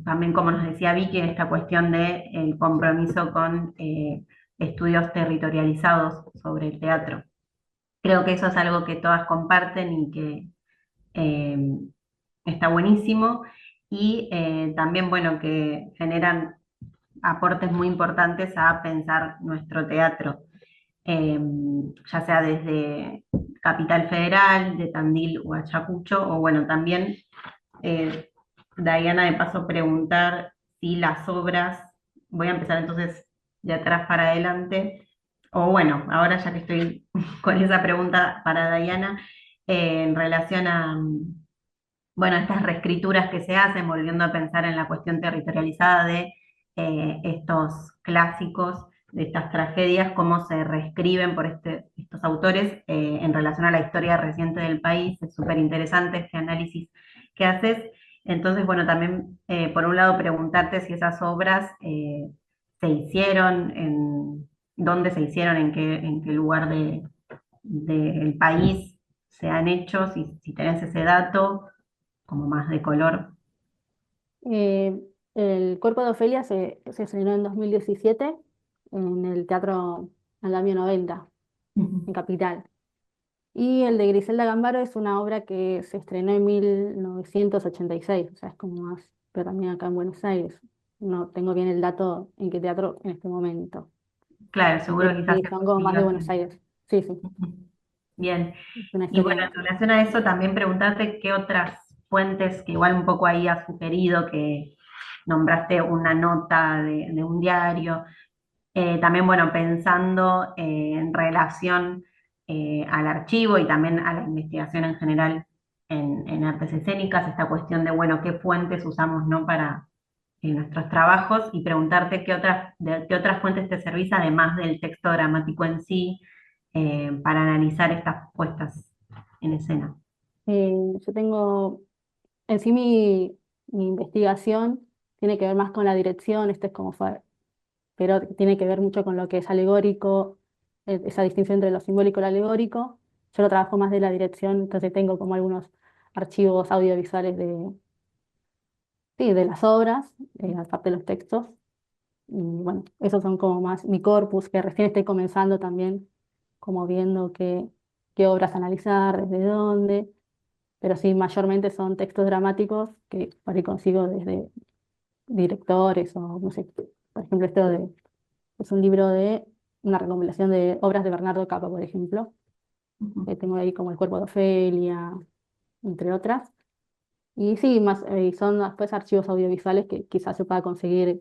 También, como nos decía Vicky, en esta cuestión de el compromiso con estudios territorializados sobre el teatro. Creo que eso es algo que todas comparten y eh, está buenísimo. Y también, bueno, que generan aportes muy importantes a pensar nuestro teatro, eh, ya sea desde Capital Federal, de Tandil o Ayacucho, o bueno, también, eh, Diana, de paso preguntar si las obras, voy a empezar entonces de atrás para adelante, o bueno, ahora ya que estoy con esa pregunta para Diana, en relación a, bueno, estas reescrituras que se hacen, volviendo a pensar en la cuestión territorializada de estos clásicos, de estas tragedias, cómo se reescriben por estos autores en relación a la historia reciente del país. Es súper interesante este análisis que haces. Entonces, bueno, también por un lado preguntarte si esas obras se hicieron, dónde se hicieron, en qué lugar del país se han hecho, si tenés ese dato como más de color.
Eh, el Cuerpo de Ofelia se estrenó en 2017 en el Teatro Andamio 90, en
Ujú.
Capital. Y el de Griselda Gambaro es una obra que se estrenó en 1986, o sea, es como más, pero también acá en Buenos Aires. No tengo bien el dato en qué teatro en este momento,
Claro,
pero
seguro quizás
sí,
se
son como más de
consiguió
Buenos Aires. Sí, sí,
Ujú. Bien.
es una
Y bueno,
historia.
en relación a eso, también preguntarte qué otras fuentes, que igual un poco ahí has sugerido, que nombraste una nota de un diario. También, bueno, pensando en relación al archivo y también a la investigación en general en artes escénicas, esta cuestión de, bueno, qué fuentes usamos, ¿no? Para nuestros trabajos, y preguntarte de qué otras fuentes te servís, además del texto dramático en sí, para analizar estas puestas en escena.
Yo tengo, en sí mi investigación tiene que ver más con la dirección, esto es como fue, pero tiene que ver mucho con lo que es alegórico, esa distinción entre lo simbólico y lo alegórico. Yo lo trabajo más de la dirección, entonces tengo como algunos archivos audiovisuales sí, de las obras, aparte de los textos. Y bueno, esos son como más mi corpus, que recién estoy comenzando también, como viendo qué obras analizar, desde dónde, pero sí, mayormente son textos dramáticos que por ahí consigo desde directores o no sé, por ejemplo, es un libro de una recopilación de obras de Bernardo Capa, por ejemplo, que
Ujú.
tengo ahí como El cuerpo de Ofelia, entre otras. Y sí, más, son después archivos audiovisuales que quizás se pueda conseguir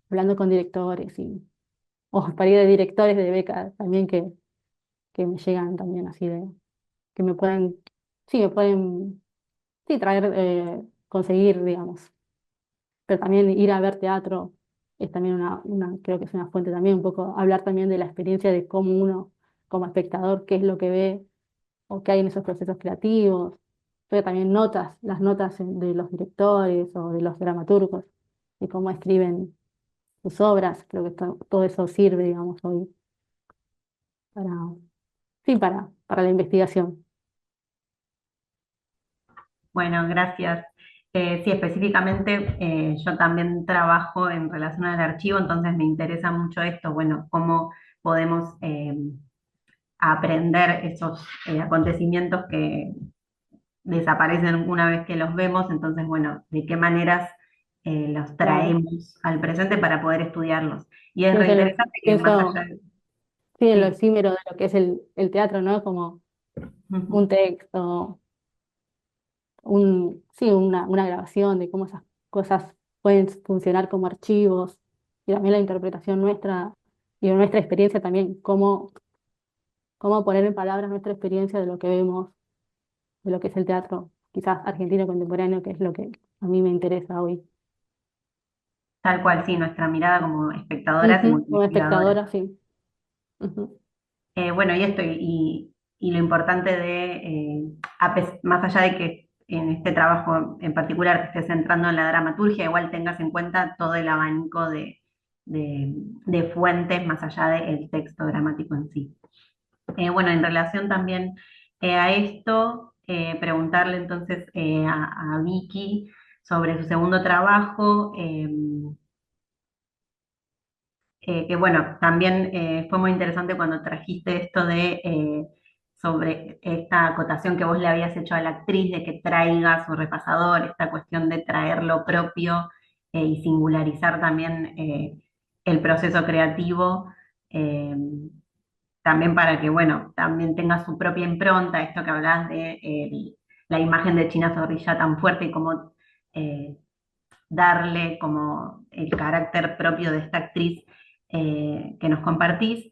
hablando con directores o para ir de directores de beca también que me llegan también así que me pueden, sí, me pueden, sí, traer, conseguir, digamos. Pero también ir a ver teatro es también creo que es una fuente también, un poco hablar también de la experiencia de cómo uno, como espectador, qué es lo que ve o qué hay en esos procesos creativos, pero también las notas de los directores o de los dramaturgos, de cómo escriben sus obras, creo que todo eso sirve, digamos, hoy para, sí, para la investigación.
Bueno, gracias. Sí, específicamente yo también trabajo en relación al archivo, entonces me interesa mucho esto, bueno, cómo podemos aprender esos acontecimientos que desaparecen una vez que los vemos, entonces, bueno, de qué maneras los
Claro.
traemos al presente para poder estudiarlos. Y es re
Pienso
interesante que más allá
pienso,
de...
sí, en lo
Sí.
efímero de lo que es el teatro, ¿no? Como un
Ujú.
texto, sí, una grabación de cómo esas cosas pueden funcionar como archivos y también la interpretación nuestra y de nuestra experiencia también, cómo poner en palabras nuestra experiencia de lo que vemos, de lo que es el teatro, quizás argentino contemporáneo, que es lo que a mí me interesa hoy.
Tal cual, sí, nuestra mirada como espectadoras y como
Ujú, como
investigadoras.
espectadora, sí. Ujú.
Bueno, y esto, y lo importante de, más allá de que en este trabajo en particular te estés centrando en la dramaturgia, igual tengas en cuenta todo el abanico de fuentes más allá del texto dramático en sí. Bueno, en relación también a esto, preguntarle entonces a Vicky sobre su segundo trabajo. Que bueno, también fue muy interesante cuando trajiste esto de sobre esta acotación que vos le habías hecho a la actriz de que traiga su repasador, esta cuestión de traer lo propio y singularizar también el proceso creativo, eh, también para que, bueno, también tenga su propia impronta, esto que hablás de la imagen de China Zorrilla tan fuerte y cómo eh, darle como el carácter propio de esta actriz que nos compartís.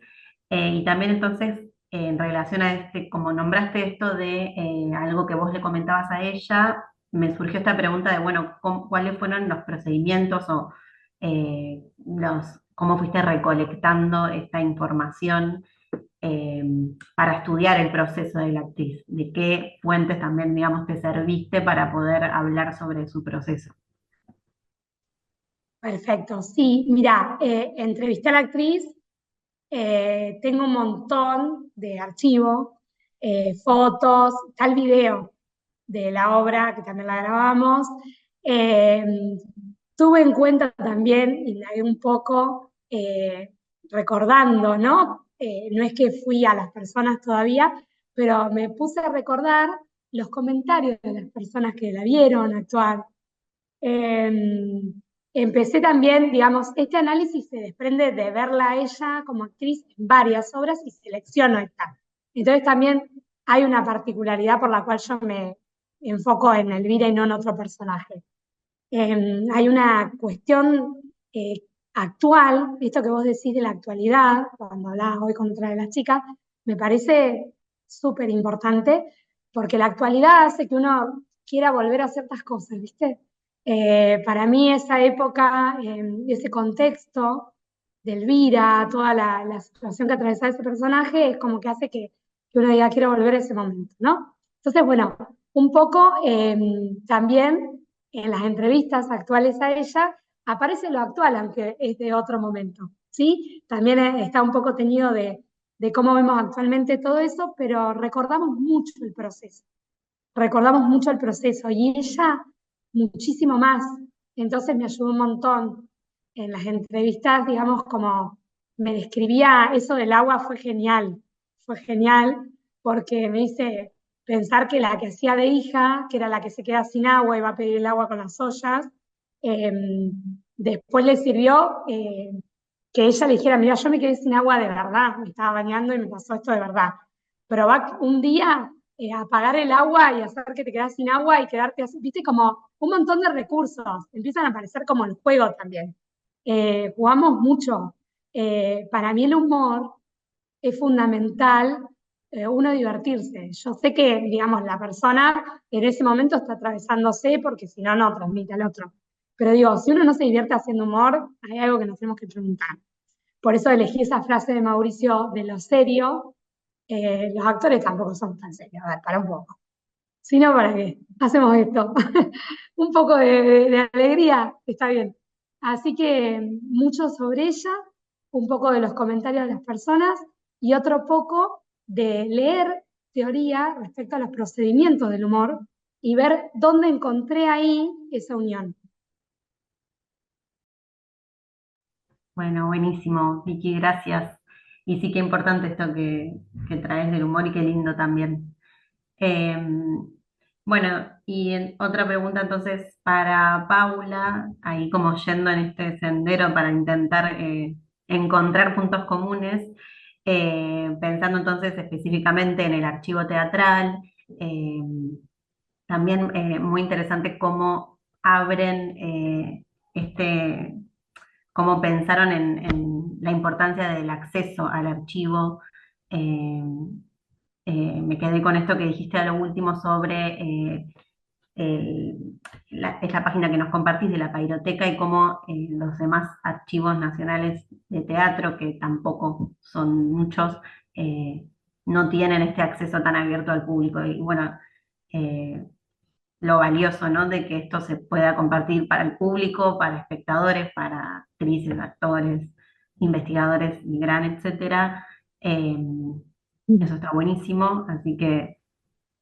Y también entonces, en relación a este, como nombraste esto de algo que vos le comentabas a ella, me surgió esta pregunta de, bueno, ¿cuáles fueron los procedimientos o cómo fuiste recolectando esta información eh, para estudiar el proceso de la actriz? ¿De qué fuentes también, digamos, te serviste para poder hablar sobre su proceso?
Perfecto, sí, mira, entrevisté a la actriz, tengo un montón de archivos, fotos, tal video de la obra que también la grabamos. Eh, Tuve en cuenta también, indagué un poco, recordando, ¿no? No es que fui a las personas todavía, pero me puse a recordar los comentarios de las personas que la vieron actuar. Eh, Empecé también, digamos, este análisis se desprende de verla a ella como actriz en varias obras y selecciono esta. Entonces también hay una particularidad por la cual yo me enfoco en Elvira y no en otro personaje. Hay una cuestión actual, esto que vos decís de la actualidad, cuando hablabas hoy con otra de las chicas, me parece súper importante, porque la actualidad hace que uno quiera volver a ciertas cosas, ¿viste? Para mí esa época, ese contexto de Elvira, toda la situación que atravesaba ese personaje, es como que hace que uno diga, quiero volver a ese momento, ¿no? Entonces, bueno, un poco también en las entrevistas actuales a ella, aparece lo actual, aunque es de otro momento, ¿sí? También está un poco teñido de cómo vemos actualmente todo eso, pero recordamos mucho el proceso, y ella muchísimo más, entonces me ayudó un montón. En las entrevistas, digamos, como me describía eso del agua, fue genial, porque me hice pensar que la que hacía de hija, que era la que se queda sin agua y va a pedir el agua con las ollas, eh, después le sirvió que ella le dijera, mira, yo me quedé sin agua de verdad, me estaba bañando y me pasó esto de verdad. Pero va un día a apagar el agua y hacer que te quedas sin agua y quedarte así, viste, como un montón de recursos, empiezan a aparecer como el juego también. Jugamos mucho. Para mí el humor es fundamental, uno divertirse. Yo sé que, digamos, la persona en ese momento está atravesándose porque si no, no transmite al otro. Pero digo, si uno no se divierte haciendo humor, hay algo que nos tenemos que preguntar. Por eso elegí esa frase de Mauricio de lo serio. Los actores tampoco son tan serios, a ver, para un poco. Si no, ¿para qué? Hacemos esto. Un poco de alegría, está bien. Así que mucho sobre ella, un poco de los comentarios de las personas y otro poco de leer teoría respecto a los procedimientos del humor y ver dónde encontré ahí esa unión.
Bueno, buenísimo, Vicky, gracias. Y sí que importante esto que traes del humor y qué lindo también. Eh, bueno, y otra pregunta entonces para Paula, ahí como yendo en este sendero para intentar encontrar puntos comunes, pensando entonces específicamente en el archivo teatral, eh, también muy interesante cómo abren este cómo pensaron en la importancia del acceso al archivo. Eh, Me quedé con esto que dijiste a lo último sobre esta página que nos compartís de la Pairoteca y cómo los demás archivos nacionales de teatro, que tampoco son muchos, eh, no tienen este acceso tan abierto al público. Y bueno, eh, lo valioso, ¿no? De que esto se pueda compartir para el público, para espectadores, para actrices, actores, investigadores, gran, etcétera. Eso está buenísimo, así que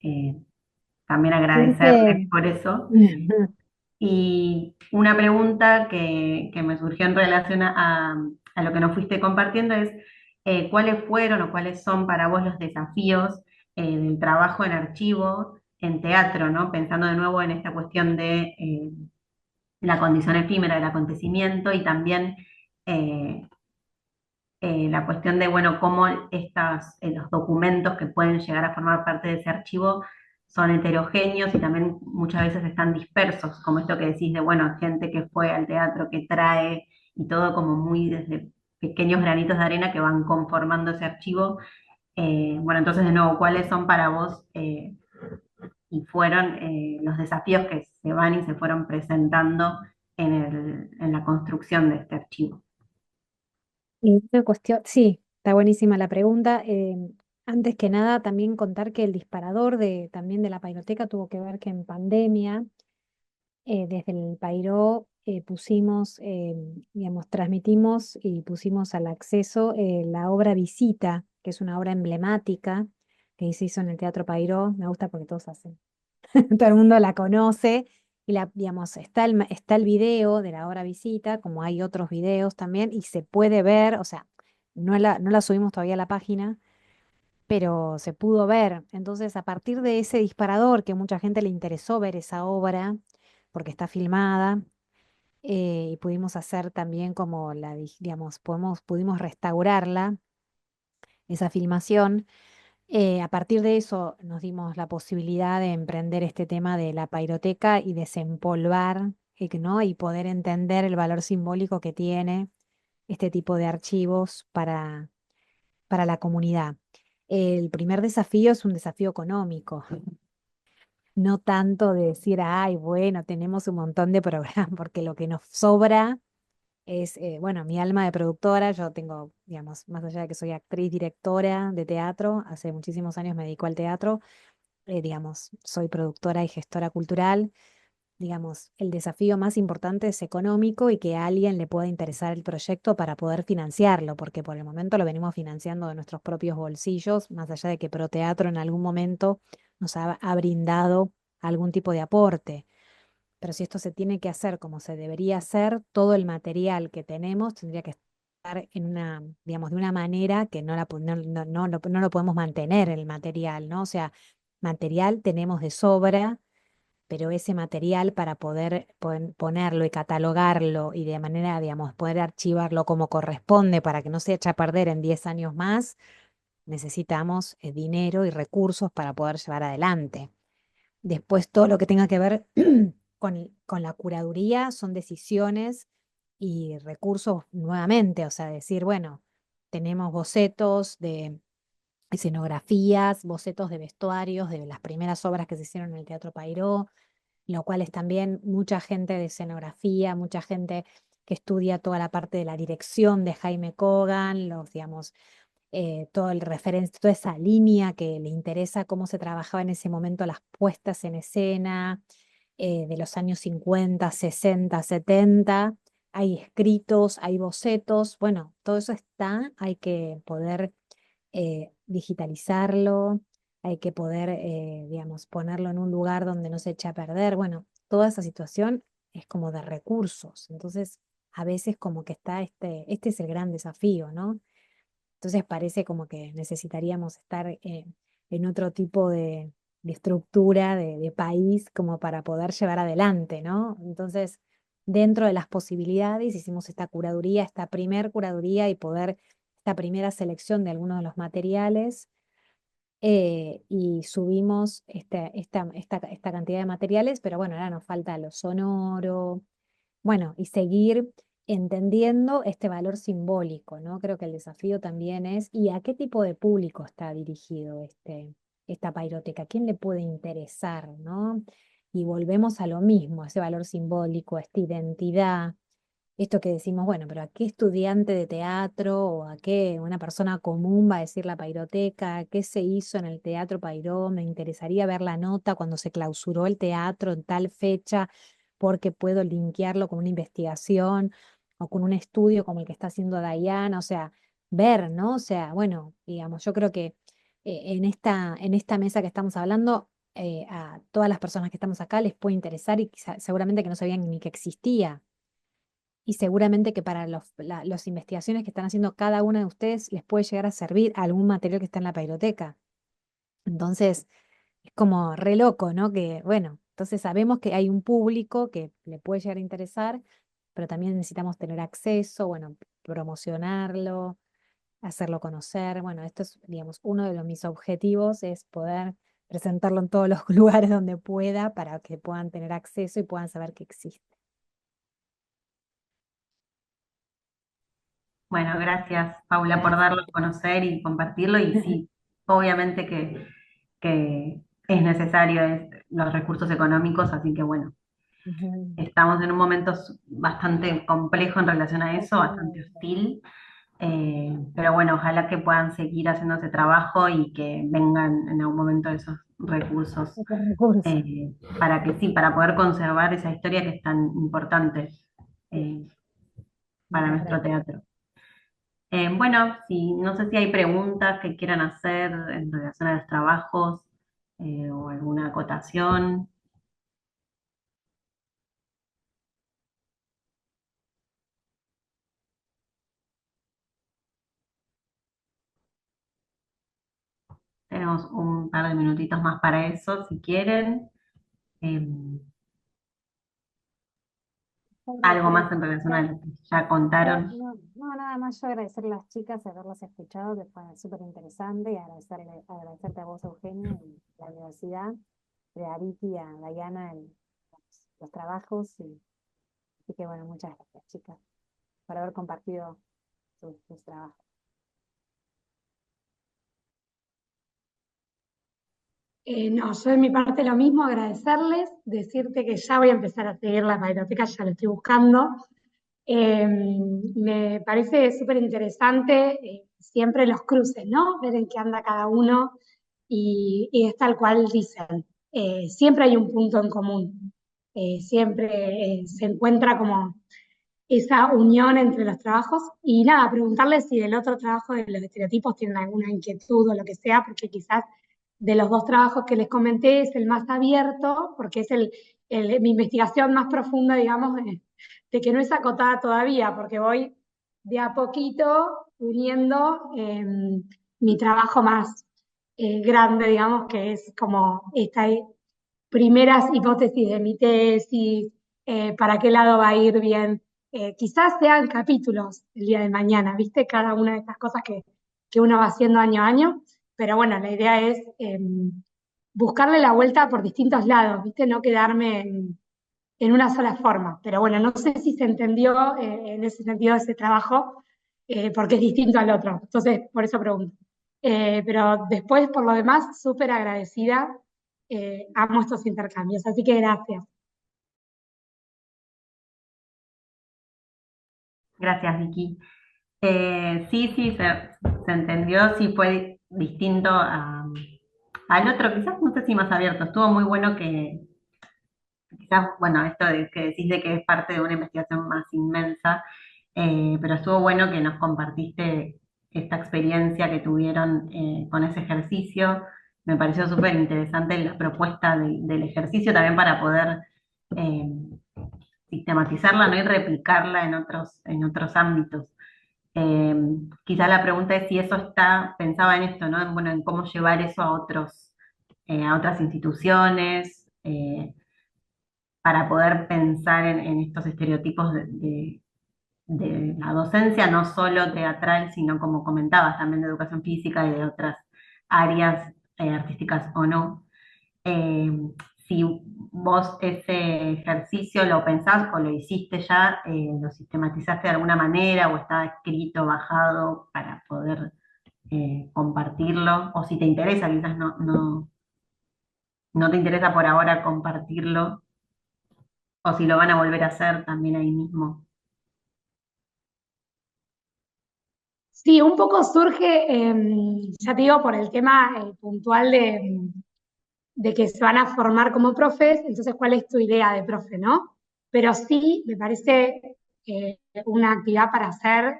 eh, también agradecerles
Siempre,
por eso. Y una pregunta que me surgió en relación a lo que nos fuiste compartiendo es, ¿cuáles fueron o cuáles son para vos los desafíos del trabajo en archivo, en teatro, ¿no? Pensando de nuevo en esta cuestión de la condición efímera del acontecimiento y también eh, la cuestión de, bueno, cómo los documentos que pueden llegar a formar parte de ese archivo son heterogéneos y también muchas veces están dispersos, como esto que decís de, bueno, gente que fue al teatro, que trae, y todo como muy desde pequeños granitos de arena que van conformando ese archivo. Bueno, entonces de nuevo, ¿cuáles son para vos y fueron los desafíos que se van y se fueron presentando en la construcción de este archivo?
Y una cuestión, sí, está buenísima la pregunta. Antes que nada, también contar que el disparador también de la Pairoteca tuvo que ver que en pandemia, desde el Pairó pusimos, digamos, transmitimos y pusimos al acceso la obra Visita, que es una obra emblemática que se hizo en el Teatro Pairó. Me gusta porque todos hacen, todo el mundo la conoce. Y digamos, está el video de la obra Visita, como hay otros videos también, y se puede ver, o sea, no la subimos todavía a la página, pero se pudo ver. Entonces, a partir de ese disparador, que mucha gente le interesó ver esa obra, porque está filmada, y pudimos hacer también como digamos, pudimos restaurarla, esa filmación. A partir de eso nos dimos la posibilidad de emprender este tema de la pairoteca y desempolvar, ¿no? Y poder entender el valor simbólico que tiene este tipo de archivos para la comunidad. El primer desafío es un desafío económico, no tanto de decir, ay, bueno, tenemos un montón de programas, porque lo que nos sobra es, bueno, mi alma de productora. Yo tengo, digamos, más allá de que soy actriz, directora de teatro, hace muchísimos años me dedico al teatro, digamos, soy productora y gestora cultural. Digamos, el desafío más importante es económico y que a alguien le pueda interesar el proyecto para poder financiarlo, porque por el momento lo venimos financiando de nuestros propios bolsillos, más allá de que Proteatro en algún momento nos ha brindado algún tipo de aporte. Pero si esto se tiene que hacer como se debería hacer, todo el material que tenemos tendría que estar en una, digamos, de una manera que no lo podemos mantener el material, ¿no? O sea, material tenemos de sobra, pero ese material para poder ponerlo y catalogarlo y de manera, digamos, poder archivarlo como corresponde para que no se eche a perder en 10 años más, necesitamos dinero y recursos para poder llevar adelante. Después, todo lo que tenga que ver con la curaduría son decisiones y recursos nuevamente, o sea, decir, bueno, tenemos bocetos de escenografías, bocetos de vestuarios de las primeras obras que se hicieron en el Teatro Pairó, lo cual es también mucha gente de escenografía, mucha gente que estudia toda la parte de la dirección de Jaime Kogan, digamos, todo el referencia, toda esa línea que le interesa cómo se trabajaba en ese momento las puestas en escena de los años 50, 60, 70. Hay escritos, hay bocetos, bueno, todo eso está, hay que poder digitalizarlo, hay que poder, digamos, ponerlo en un lugar donde no se eche a perder. Bueno, toda esa situación es como de recursos. Entonces, a veces como que está este es el gran desafío, ¿no? Entonces parece como que necesitaríamos estar en otro tipo de estructura de país como para poder llevar adelante, ¿no? Entonces, dentro de las posibilidades, hicimos esta curaduría, esta primer curaduría y esta primera selección de algunos de los materiales, y subimos esta cantidad de materiales, pero bueno, ahora nos falta lo sonoro, bueno, y seguir entendiendo este valor simbólico, ¿no? Creo que el desafío también es, ¿y a qué tipo de público está dirigido esta pairoteca? ¿A quién le puede interesar, ¿no? Y volvemos a lo mismo, a ese valor simbólico, a esta identidad, esto que decimos, bueno, pero ¿a qué estudiante de teatro o a qué una persona común va a decir la pairoteca? ¿Qué se hizo en el Teatro Pairó? Me interesaría ver la nota cuando se clausuró el teatro en tal fecha, porque puedo linkearlo con una investigación o con un estudio como el que está haciendo Dayana, o sea, ver, ¿no? O sea, bueno, digamos, yo creo que en esta mesa que estamos hablando, a todas las personas que estamos acá les puede interesar y seguramente que no sabían ni que existía. Y seguramente que para las investigaciones que están haciendo cada una de ustedes les puede llegar a servir algún material que está en la biblioteca. Entonces, es como re loco, ¿no? Que, bueno, entonces sabemos que hay un público que le puede llegar a interesar, pero también necesitamos tener acceso, bueno, promocionarlo, hacerlo conocer. Bueno, esto es, digamos, uno de mis objetivos es poder presentarlo en todos los lugares donde pueda para que puedan tener acceso y puedan saber que existe.
Bueno, gracias, Paula, por darlo a conocer y compartirlo. Y sí, obviamente que es necesario los recursos económicos, así que bueno,
Ujú.
estamos en un momento bastante complejo en relación a eso, bastante hostil. Pero bueno, ojalá que puedan seguir haciendo ese trabajo y que vengan en algún momento esos recursos
Otros recursos.
para que sí, para poder conservar esa historia que es tan importante eh, para
Muchas
nuestro
gracias.
teatro. Bueno, sí, no sé si hay preguntas que quieran hacer en relación a los trabajos o alguna acotación. Tenemos un par de minutitos más para eso, si quieren. Em, Algo más en relación a lo que ya contaron.
No, no, nada más yo agradecerle a las chicas, haberlas escuchado, que fue súper interesante, y agradecerte a vos, Eugenia, y a la universidad, a Vicky y a Diana los trabajos, y así que bueno, muchas gracias, chicas, por haber compartido sus trabajos.
No, yo de mi parte lo mismo, agradecerles, decirte que ya voy a empezar a seguir la biblioteca, ya lo estoy buscando. Me parece súper interesante siempre los cruces, ¿no? Ver en qué anda cada uno y es tal cual dicen. Siempre hay un punto en común. Siempre se encuentra como esa unión entre los trabajos y nada, preguntarles si del otro trabajo de los estereotipos tienen alguna inquietud o lo que sea, porque quizás de los dos trabajos que les comenté es el más abierto, porque es mi investigación más profunda, digamos, de que no es acotada todavía, porque voy de a poquito uniendo mi trabajo más grande, digamos, que es como esta primeras hipótesis de mi tesis, para qué lado va a ir bien. Quizás sean capítulos el día de mañana, ¿viste? Cada una de estas cosas que uno va haciendo año a año, pero bueno, la idea es buscarle la vuelta por distintos lados, ¿viste? No quedarme en una sola forma. Pero bueno, no sé si se entendió en ese sentido ese trabajo, porque es distinto al otro. Entonces, por eso pregunto. Pero después, por lo demás, súper agradecida. Amo estos intercambios, así que gracias.
Gracias, Vicky. Sí, sí, se entendió, sí fue distinto al otro, quizás no sé si más abierto, estuvo muy bueno que, quizás, bueno, esto de que decís de que es parte de una investigación más inmensa, pero estuvo bueno que nos compartiste esta experiencia que tuvieron con ese ejercicio. Me pareció súper interesante la propuesta del ejercicio también para poder eh, sistematizarla, ¿no? Y replicarla en otros ámbitos. Eh, Quizá la pregunta es si eso está, pensaba en esto, ¿no? Bueno, en cómo llevar eso a otras instituciones, para poder pensar en estos estereotipos de la docencia, no solo teatral, sino como comentabas, también de educación física y de otras áreas artísticas o no. Eh, si vos ese ejercicio lo pensás o lo hiciste ya, lo sistematizaste de alguna manera o está escrito, bajado para poder compartirlo, o si te interesa, quizás no te interesa por ahora compartirlo, o si lo van a volver a hacer también ahí mismo.
Sí, un poco surge, ya te digo, por el tema puntual de que se van a formar como profes, entonces, ¿cuál es tu idea de profe, no? Pero sí, me parece una actividad para hacer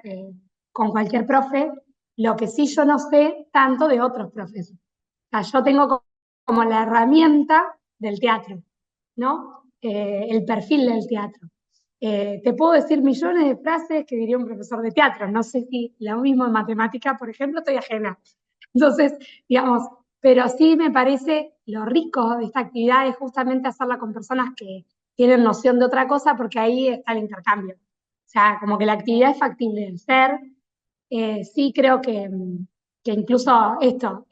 con cualquier profe, lo que sí yo no sé tanto de otros profes. O sea, yo tengo como la herramienta del teatro, ¿no? El perfil del teatro. Te puedo decir millones de frases que diría un profesor de teatro. No sé si lo mismo en matemática, por ejemplo, estoy ajena. Entonces, digamos, pero sí me parece lo rico de esta actividad es justamente hacerla con personas que tienen noción de otra cosa, porque ahí está el intercambio. O sea, como que la actividad es factible de ser. Sí creo que incluso esto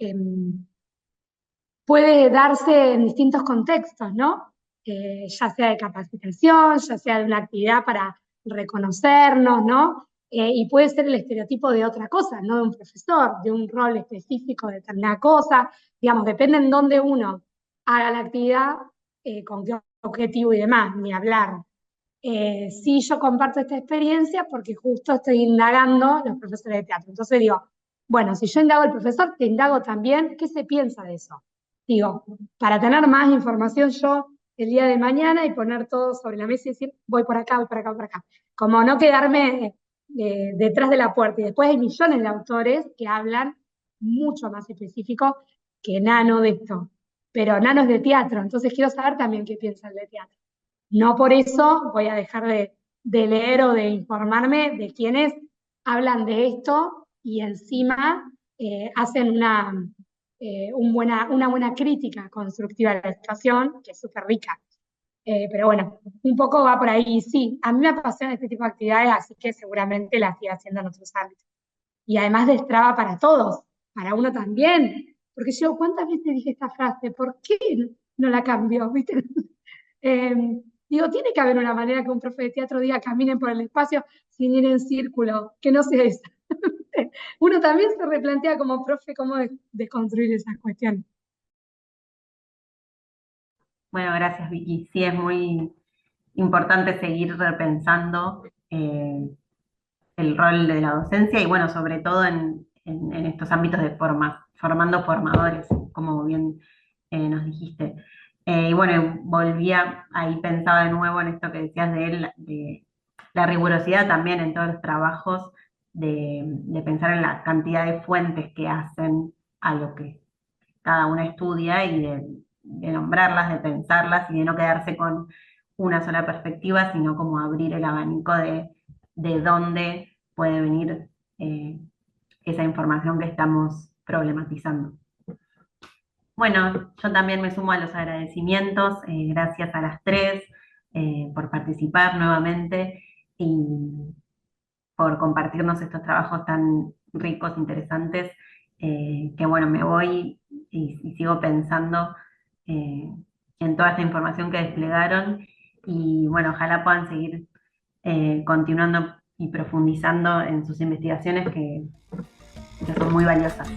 puede darse en distintos contextos, ¿no? Ya sea de capacitación, ya sea de una actividad para reconocernos, ¿no? Y puede ser el estereotipo de otra cosa, no de un profesor, de un rol específico de determinada cosa. Digamos, depende en dónde uno haga la actividad, con qué objetivo y demás, ni hablar. Sí, yo comparto esta experiencia porque justo estoy indagando los profesores de teatro. Entonces digo, bueno, si yo indago al profesor, te indago también qué se piensa de eso. Digo, para tener más información yo el día de mañana y poner todo sobre la mesa y decir, voy por acá, voy por acá, voy por acá. Como no quedarme detrás de la puerta. Y después hay millones de autores que hablan mucho más específico que Nano de esto. Pero Nano es de teatro, entonces quiero saber también qué piensa el de teatro. No por eso voy a dejar de leer o de informarme de quienes hablan de esto y encima hacen una buena crítica constructiva de la situación, que es súper rica. Pero bueno, un poco va por ahí. Sí, a mí me apasionan este tipo de actividades, así que seguramente las siga haciendo en otros ámbitos. Y además destraba para todos, para uno también. Porque yo, ¿cuántas veces dije esta frase? ¿Por qué no la cambio? ¿Viste? Eh, Digo, tiene que haber una manera que un profe de teatro diga caminen por el espacio sin ir en círculo, que no sea esa. Uno también se replantea como profe cómo desconstruir esas cuestiones.
Bueno, gracias Vicky. Sí, es muy importante seguir repensando el rol de la docencia y bueno, sobre todo en estos ámbitos de formando formadores, como bien nos dijiste. Y bueno, volvía, ahí pensaba de nuevo en esto que decías de la rigurosidad también en todos los trabajos, de pensar en la cantidad de fuentes que hacen a lo que cada una estudia y de nombrarlas, de pensarlas y de no quedarse con una sola perspectiva, sino como abrir el abanico de dónde puede venir esa información que estamos problematizando. Bueno, yo también me sumo a los agradecimientos, gracias a las tres por participar nuevamente y por compartirnos estos trabajos tan ricos, interesantes, que bueno, me voy y sigo pensando en toda esta información que desplegaron y bueno, ojalá puedan seguir continuando y profundizando en sus investigaciones que son muy valiosas.